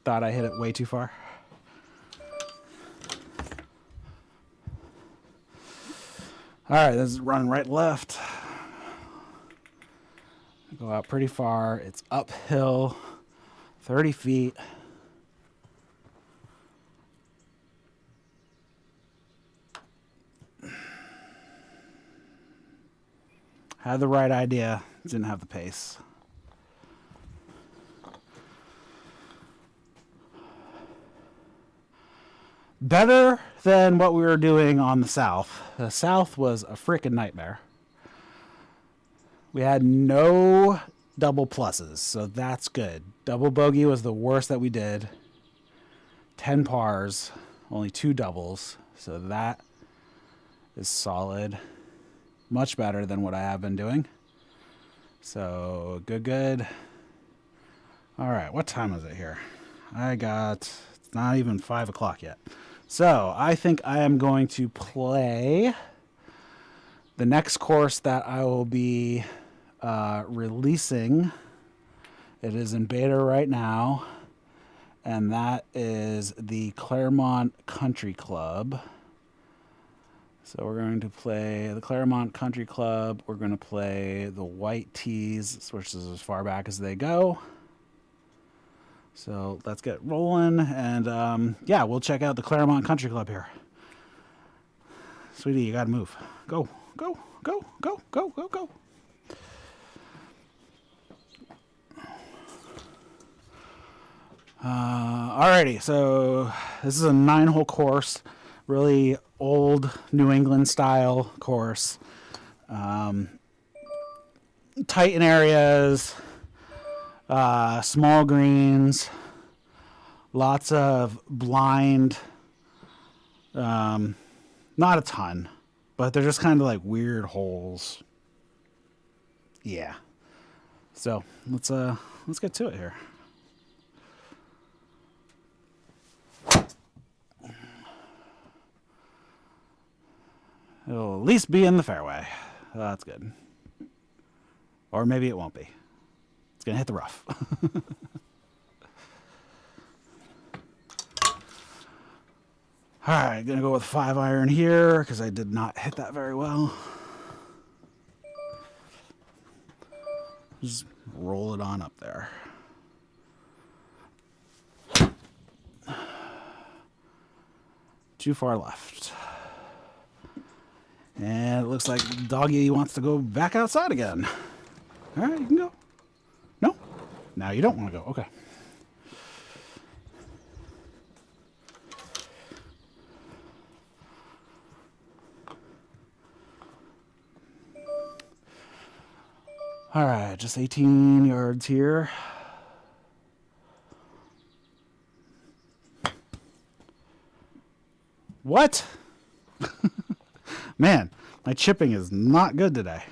thought I hit it way too far? All right, this is running right left. Go out pretty far. It's uphill, 30 feet. Had the right idea, didn't have the pace. Better than what we were doing on the South. The South was a freaking nightmare. We had no double pluses, so that's good. Double bogey was the worst that we did. 10 pars, only 2 doubles, so that is solid. Much better than what I have been doing. So, good. All right, what time is it here? It's not even 5 o'clock yet. So, I think I am going to play the next course that I will be releasing. It is in beta right now, and that is the Claremont Country Club. So we're going to play the Claremont Country Club. We're going to play the white tees, which is as far back as they go. So let's get rolling. And yeah, we'll check out the Claremont Country Club here. Sweetie, you got to move. Go. Alrighty, so this is a 9-hole course. Really old New England style course. Tight in areas, small greens, lots of blind, not a ton, but they're just kind of like weird holes. Yeah. So let's get to it here. It'll at least be in the fairway. That's good. Or maybe it won't be. It's gonna hit the rough. All right, gonna go with 5-iron here because I did not hit that very well. Just roll it on up there. Too far left. And it looks like Doggy wants to go back outside again. All right, you can go. No? Now you don't want to go. Okay. All right, just 18 yards here. What? Man, my chipping is not good today.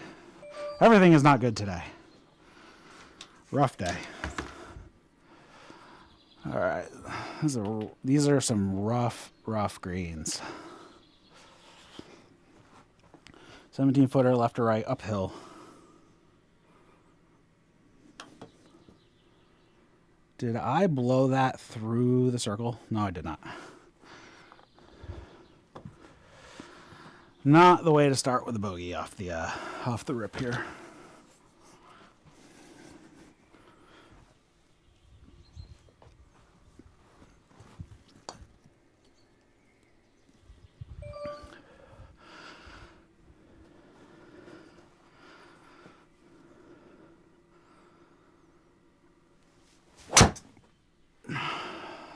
Everything is not good today. Rough day. All right, these are some rough greens. 17-footer left to right, uphill. Did I blow that through the circle? No, I did not. Not the way to start with a bogey off the rip here.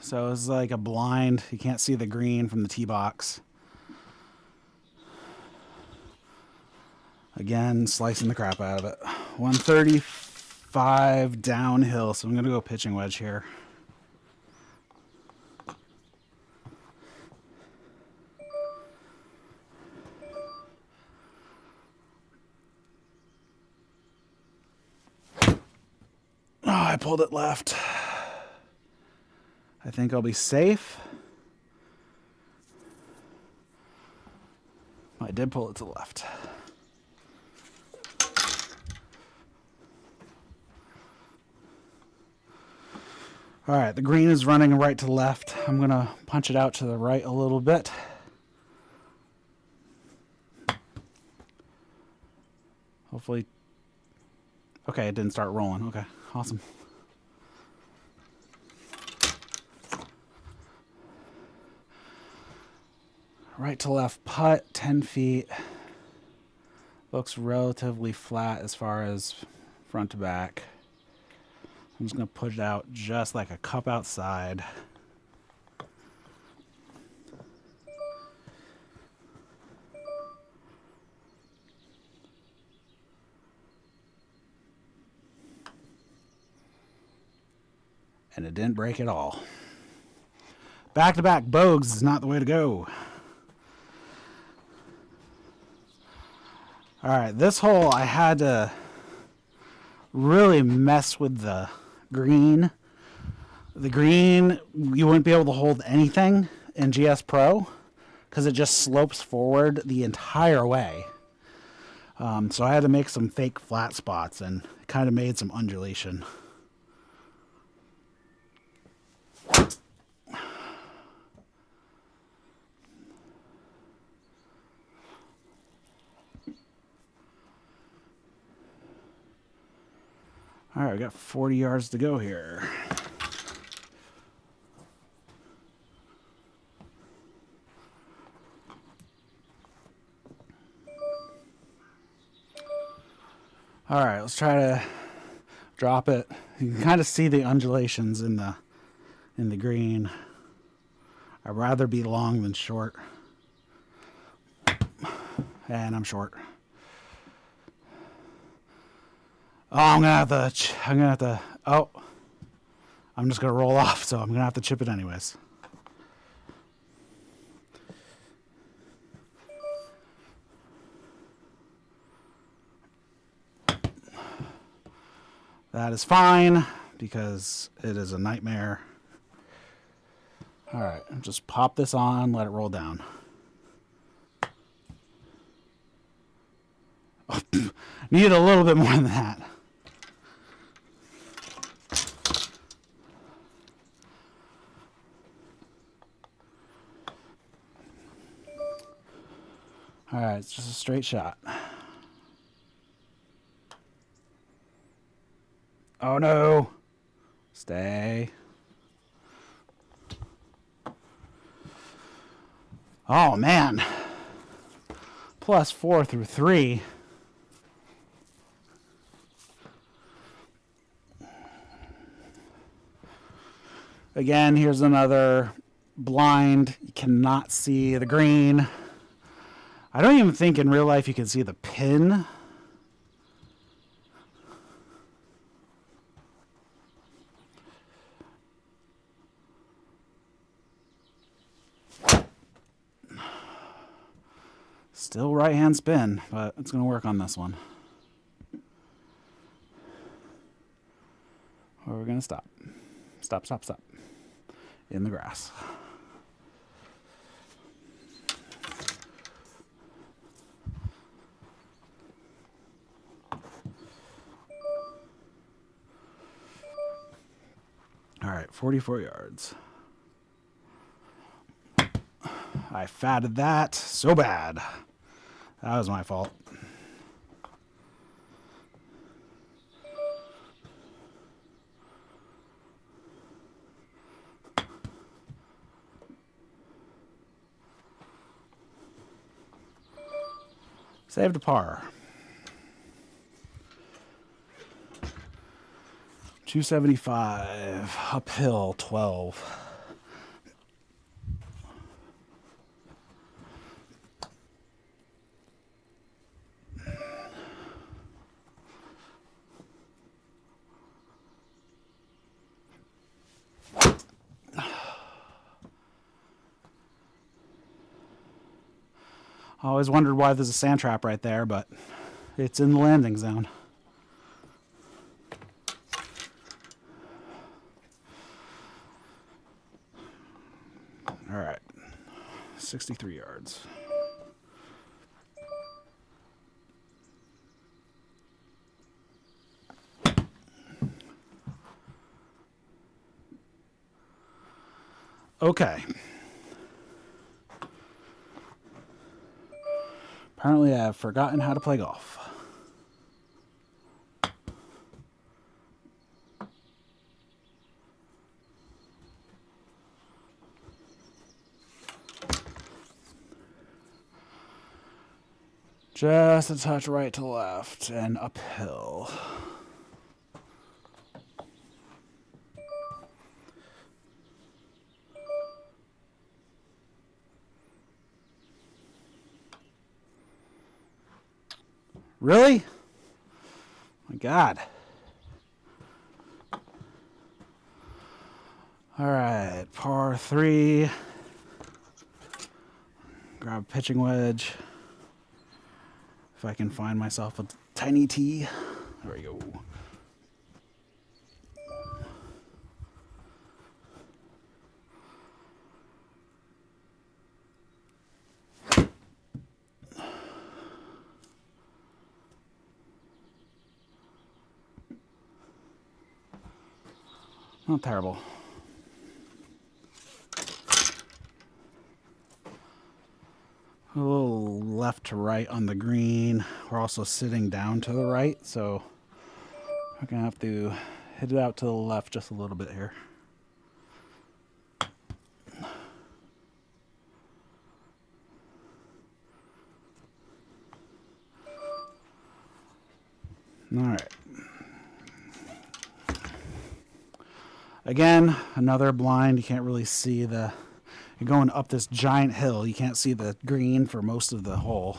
So it's like a blind. You can't see the green from the tee box. Again, slicing the crap out of it. 135 downhill, so I'm going to go pitching wedge here. Oh, I pulled it left. I think I'll be safe. I did pull it to the left. All right, the green is running right to left. I'm going to punch it out to the right a little bit. Hopefully. Okay, it didn't start rolling. Okay, awesome. Right to left putt, 10 feet. Looks relatively flat as far as front to back. I'm just going to put it out just like a cup outside. And it didn't break at all. Back-to-back bogeys is not the way to go. All right, this hole I had to really mess with the green. The green, you wouldn't be able to hold anything in GSPro because it just slopes forward the entire way. So I had to make some fake flat spots and kind of made some undulation. All right, we got 40 yards to go here. All right, let's try to drop it. You can kind of see the undulations in the green. I'd rather be long than short. And I'm short. Oh, I'm just gonna roll off, so I'm gonna have to chip it anyways. That is fine because it is a nightmare. All right, just pop this on, let it roll down. Oh, need a little bit more than that. All right, it's just a straight shot. Oh no. Stay. Oh man. +4 through 3. Again, here's another blind. You cannot see the green. I don't even think in real life you can see the pin. Still right hand spin, but it's going to work on this one. Or we're going to stop. Stop, stop, stop. In the grass. All right, 44 yards. I fatted that so bad. That was my fault. Saved a par. 275, uphill 12. I always wondered why there's a sand trap right there, but it's in the landing zone. All right, 63 yards. Okay. Apparently I have forgotten how to play golf. Just a touch right to left and uphill. Really? My God. All right, par 3. Grab a pitching wedge. If I can find myself a tiny tee. There we go. Not terrible. A little left to right on the green. We're also sitting down to the right, so we're going to have to hit it out to the left just a little bit here. All right. Again, another blind. You can't really see the... You're going up this giant hill. You can't see the green for most of the hole.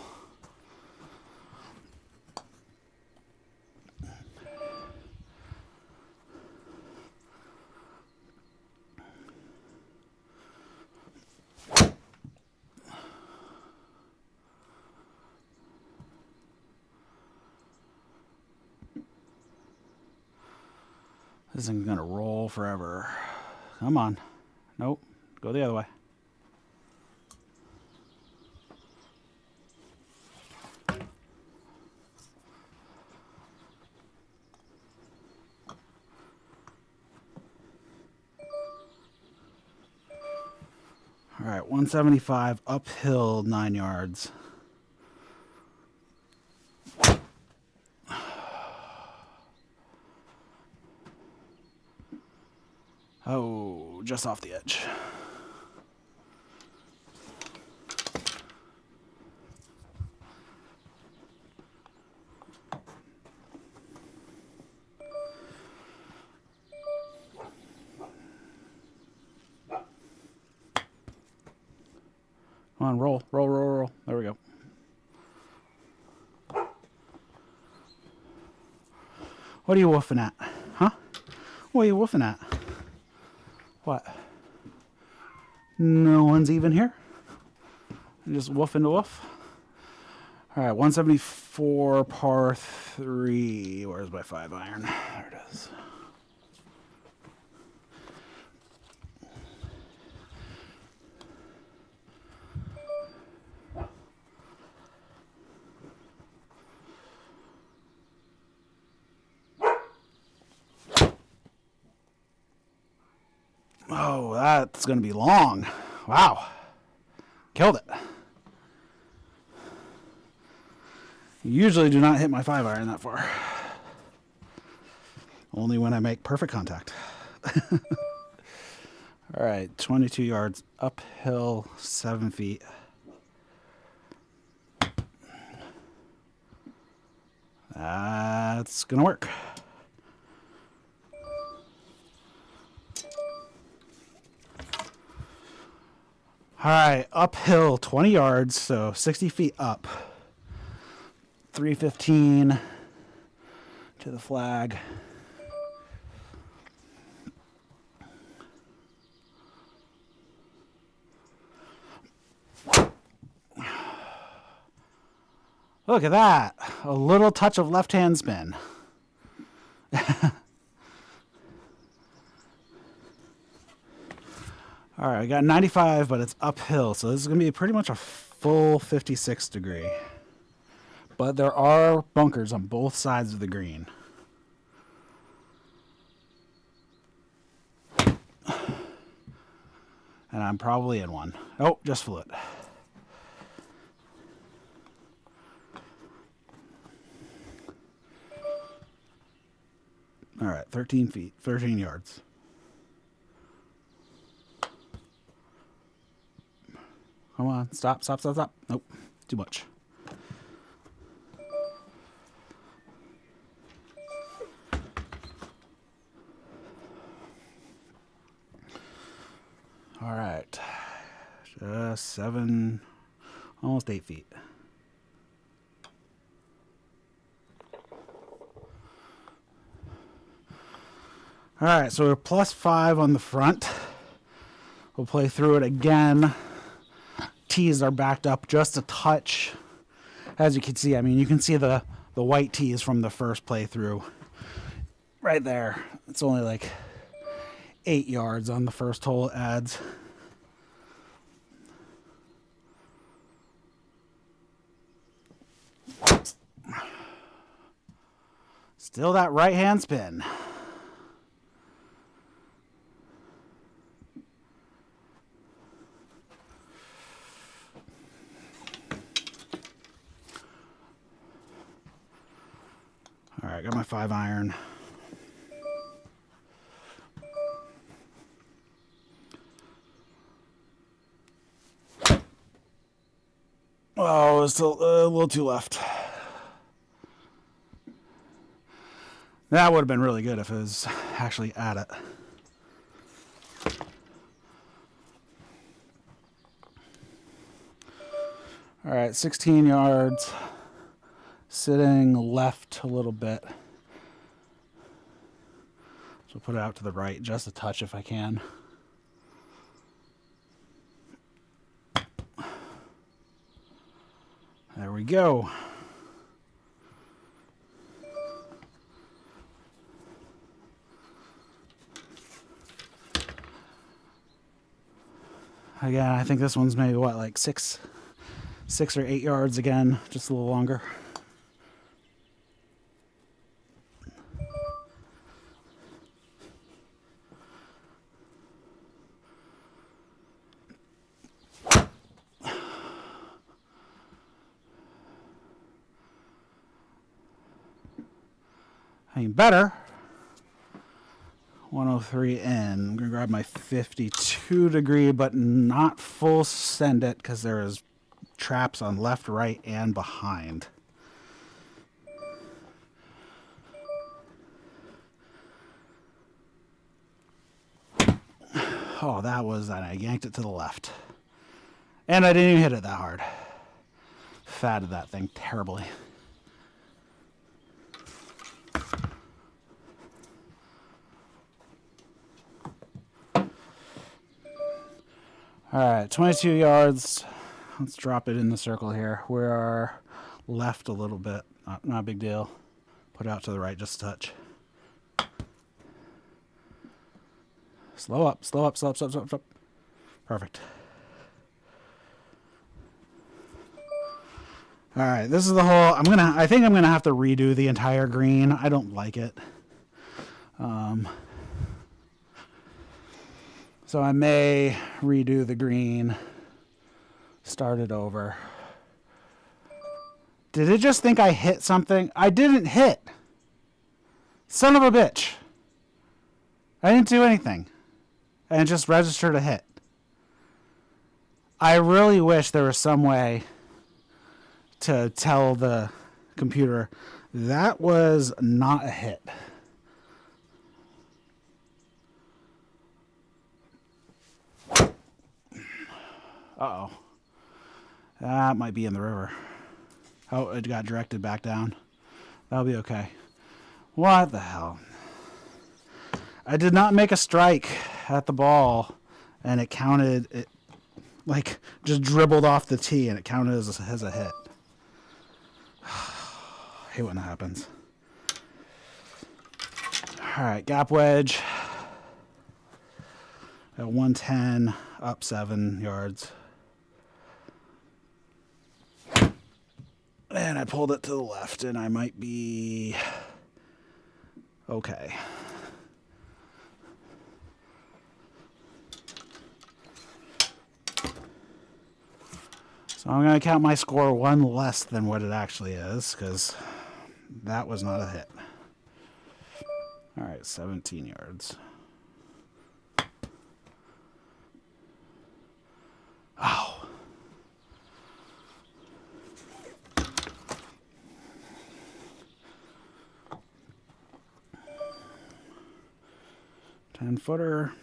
This isn't gonna roll forever. Come on. Nope. Go the other way. All right, 175 uphill, 9 yards. Oh, just off the edge. Come on, roll, roll, roll, roll. There we go. What are you woofing at? Huh? What are you woofing at? What? No one's even here? Just woofing to woof? All right, 174 par 3. Where's my 5 iron? There it is. Oh, that's going to be long. Wow. Killed it. Usually do not hit my 5 iron that far. Only when I make perfect contact. All right, 22 yards uphill, 7 feet. That's going to work. All right, uphill 20 yards, so 60 feet up. 315 to the flag. Look at that. A little touch of left-hand spin. All right, I got 95, but it's uphill, so this is going to be pretty much a full 56 degree. But there are bunkers on both sides of the green. And I'm probably in one. Oh, just flew it. All right, 13 feet, 13 yards. Come on, stop, stop, stop, stop. Nope, too much. All right, just 7, almost 8 feet. All right, so we're +5 on the front. We'll play through it again. Tees are backed up just a touch. As you can see, I mean, you can see the white tees from the first playthrough. Right there. It's only like 8 yards on the first hole it adds. Still that right-hand spin. All right, got my 5 iron. Oh, it's still a little too left. That would have been really good if it was actually at it. All right, 16 yards. Sitting left a little bit. So put it out to the right just a touch if I can. There we go. Again, I think this one's maybe what, like 6 or 8 yards again, just a little longer. I mean, better. 103 in. I'm going to grab my 52 degree, but not full send it because there is traps on left, right, and behind. Oh, that was that. I yanked it to the left. And I didn't even hit it that hard. Fatted that thing terribly. All right, 22 yards. Let's drop it in the circle here. We are left a little bit. Not a big deal. Put it out to the right just a touch. Slow up, slow up, slow up, slow up, slow up, slow up. Perfect. All right, this is the whole. I think I'm gonna have to redo the entire green. I don't like it. So I may redo the green, start it over. Did it just think I hit something? I didn't hit. Son of a bitch. I didn't do anything. And it just registered a hit. I really wish there was some way to tell the computer that was not a hit. Uh-oh. That might be in the river. Oh, it got directed back down. That'll be okay. What the hell? I did not make a strike at the ball, and it counted, it like just dribbled off the tee, and it counted as a hit. I hate when that happens. All right, gap wedge. At 110, up 7 yards. And I pulled it to the left, and I might be okay. So I'm going to count my score one less than what it actually is, because that was not a hit. All right, 17 yards. Ow. Ten-footer,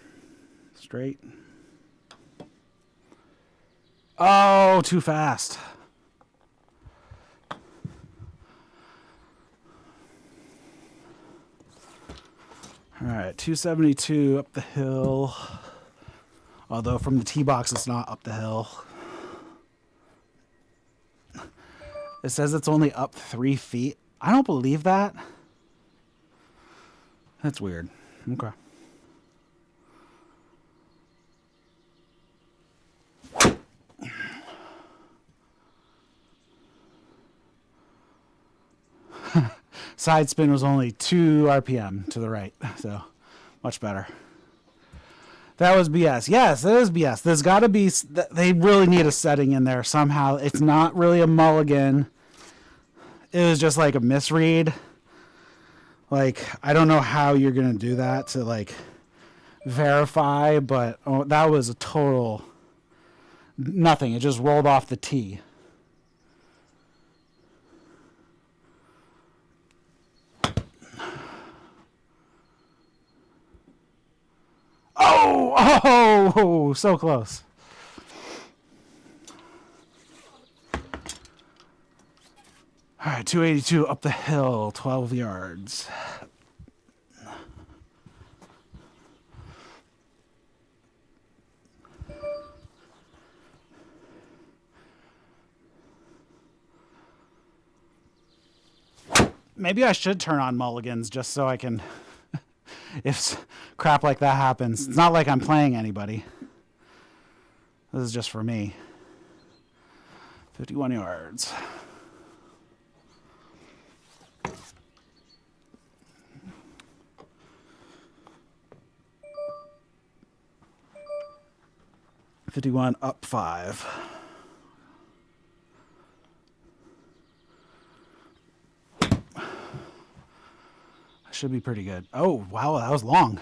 straight. Oh, too fast. All right, 272 up the hill. Although from the tee box, it's not up the hill. It says it's only up 3 feet. I don't believe that. That's weird. Okay. Side spin was only 2 RPM to the right, so much better. That was BS. Yes, that is BS. There's got to be, they really need a setting in there somehow. It's not really a mulligan. It was just like a misread. Like, I don't know how you're going to do that to like verify, but that was a total nothing. It just rolled off the tee. Oh, so close. All right, 282 up the hill, 12 yards. Maybe I should turn on mulligans just so I can... if crap like that happens. It's not like I'm playing anybody. This is just for me. 51 yards. $51 up 5. Should be pretty good. Oh, wow, that was long.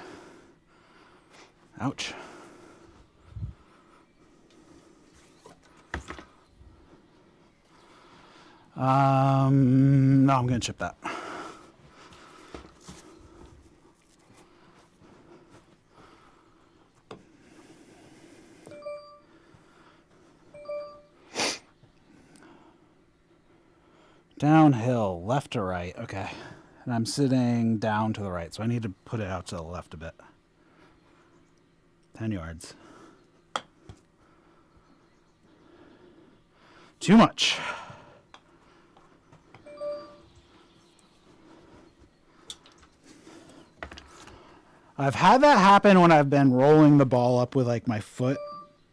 Ouch. No, I'm going to chip that. Downhill, left to right. Okay. And I'm sitting down to the right, so I need to put it out to the left a bit. 10 yards. Too much. I've had that happen when I've been rolling the ball up with like my foot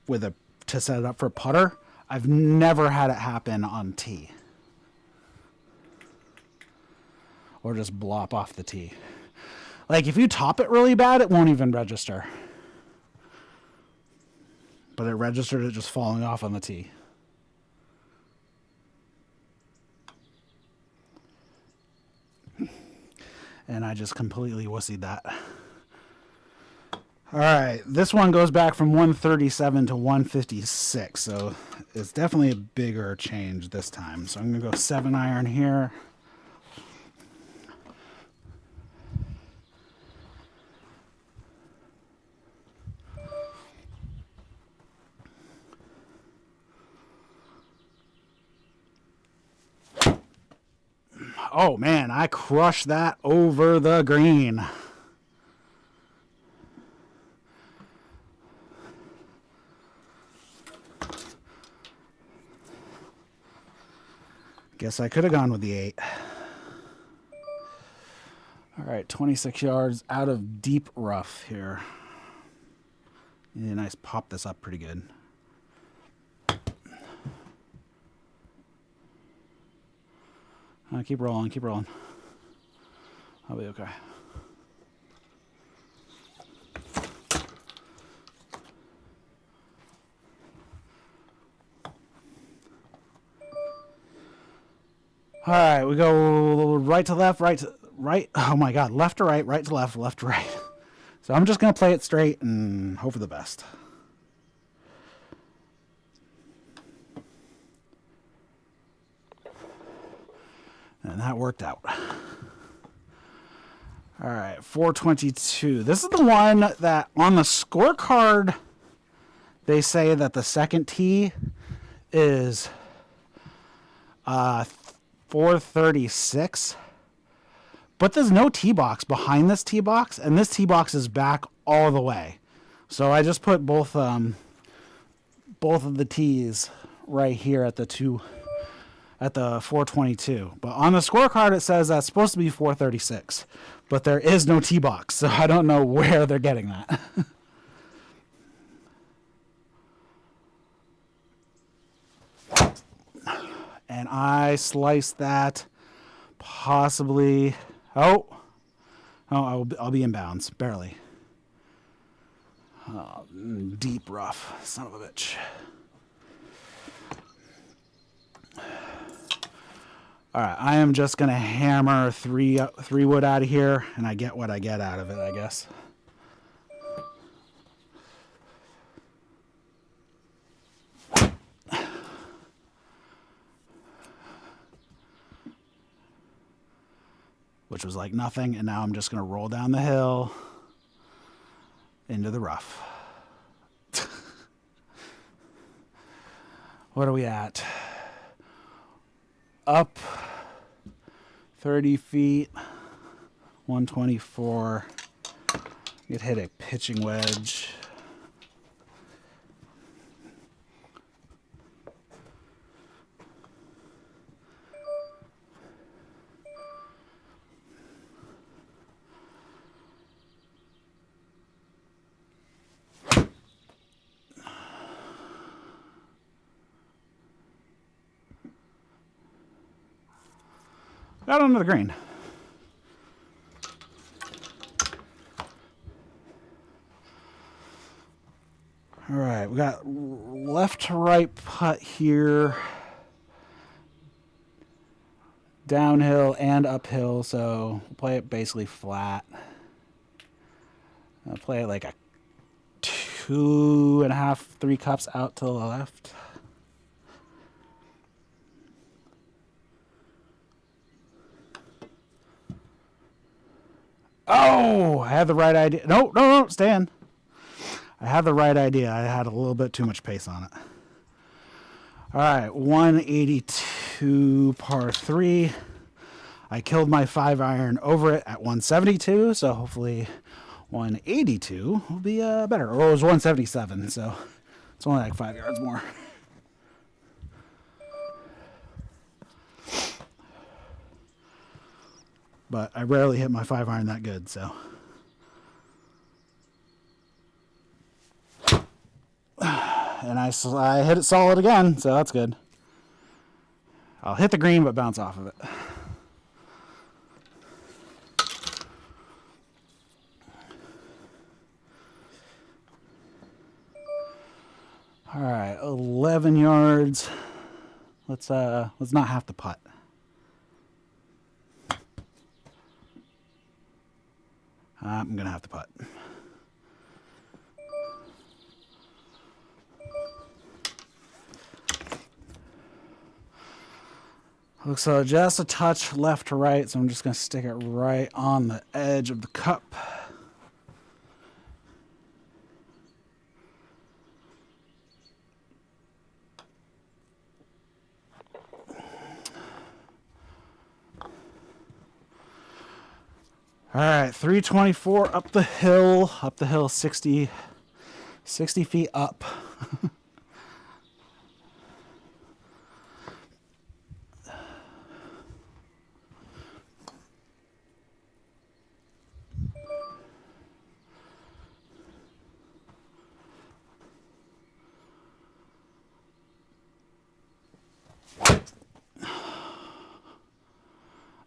with to set it up for putter. I've never had it happen on tee. Or just blop off the tee. Like if you top it really bad, it won't even register. But it registered it just falling off on the tee. And I just completely wussied that. All right, this one goes back from 137 to 156, so it's definitely a bigger change this time. So I'm going to go 7-iron here. Oh man, I crushed that over the green. Guess I could have gone with the 8. All right, 26 yards out of deep rough here. Need a nice pop this up pretty good. Keep rolling, keep rolling. I'll be okay. All right, we go right to left, right to right. Oh my God, left to right, right to left, left to right. So I'm just going to play it straight and hope for the best. And that worked out. All right, 422. This is the one that on the scorecard, they say that the second tee is 436. But there's no tee box behind this tee box, and this tee box is back all the way. So I just put both of the tees right here at the 422. But on the scorecard, it says that's supposed to be 436. But there is no tee box, so I don't know where they're getting that. And I sliced that possibly. Oh, I'll be in bounds, barely. Oh, deep rough, son of a bitch. All right, I am just gonna hammer three wood out of here, and I get what I get out of it, I guess. Which was like nothing, and now I'm just gonna roll down the hill into the rough. What are we at? Up 30 feet, 124. It hit a pitching wedge. Out onto the green. All right, we got left to right putt here. Downhill and uphill, so we'll play it basically flat. I'll play it like a 2.5, 3 cups out to the left. Oh, I had the right idea. No, stay in. I had the right idea. I had a little bit too much pace on it. All right, 182 par 3. I killed my 5-iron over it at 172, so hopefully 182 will be better. Or it was 177, so it's only like 5 yards more. But I rarely hit my 5-iron that good, so. And I hit it solid again, so that's good. I'll hit the green, but bounce off of it. All right, 11 yards. Let's not have to putt. I'm gonna have to putt. Looks just a touch left to right, so I'm just gonna stick it right on the edge of the cup. All right, 324 up the hill 60 feet up.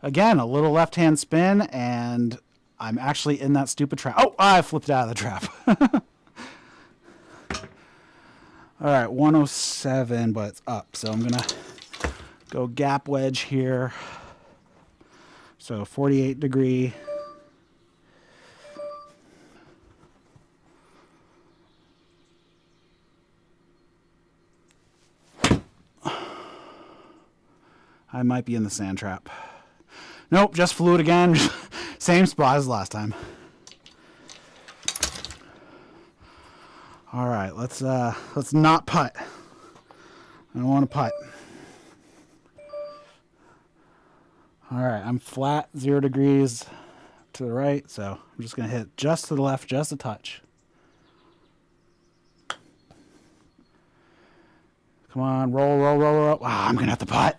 Again, a little left-hand spin, and I'm actually in that stupid trap. Oh, I flipped out of the trap. All right, 107, but it's up. So I'm going to go gap wedge here. So 48 degree. I might be in the sand trap. Nope, just flew it again. Same spot as last time. All right, let's not putt. I don't want to putt. All right, I'm flat, 0 degrees to the right, so I'm just gonna hit just to the left, just a touch. Come on, roll, roll, roll, roll. Wow, I'm gonna have to putt.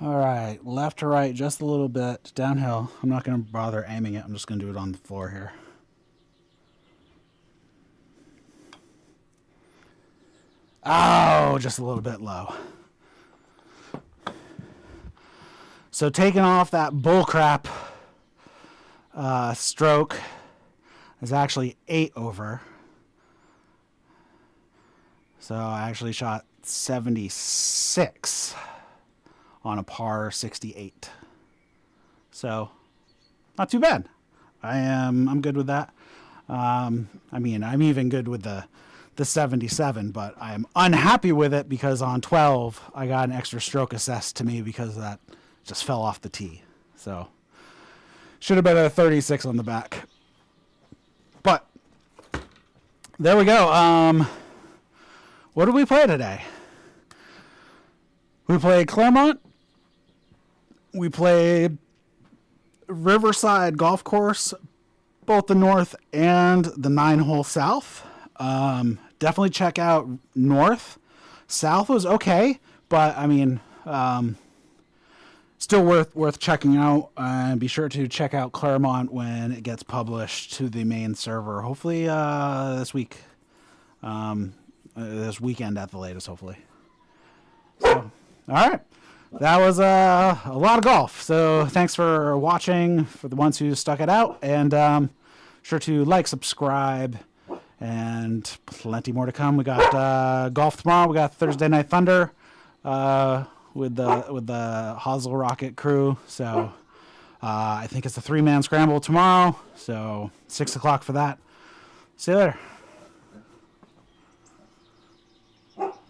All right, left to right, just a little bit, downhill. I'm not going to bother aiming it. I'm just going to do it on the floor here. Oh, just a little bit low. So taking off that bullcrap stroke is actually 8 over. So I actually shot 76. On a par 68. So not too bad. I'm good with that. I mean, I'm even good with the 77, but I am unhappy with it because on 12 I got an extra stroke assessed to me because that just fell off the tee. So should have been a 36 on the back. But there we go. What did we play today? We played Claremont. We played Riverside Golf Course, both the North and the 9-hole South. Definitely check out North. South was okay, but I mean, still worth checking out. And be sure to check out Claremont when it gets published to the main server. Hopefully this week, this weekend at the latest. Hopefully. So, all right, that was a lot of golf. So thanks for watching. For the ones who stuck it out, and sure to like, subscribe, and plenty more to come. We got golf tomorrow. We got Thursday Night Thunder. With the Hosel Rocket crew. So I think it's a 3-man scramble tomorrow. So 6 o'clock for that. See you later.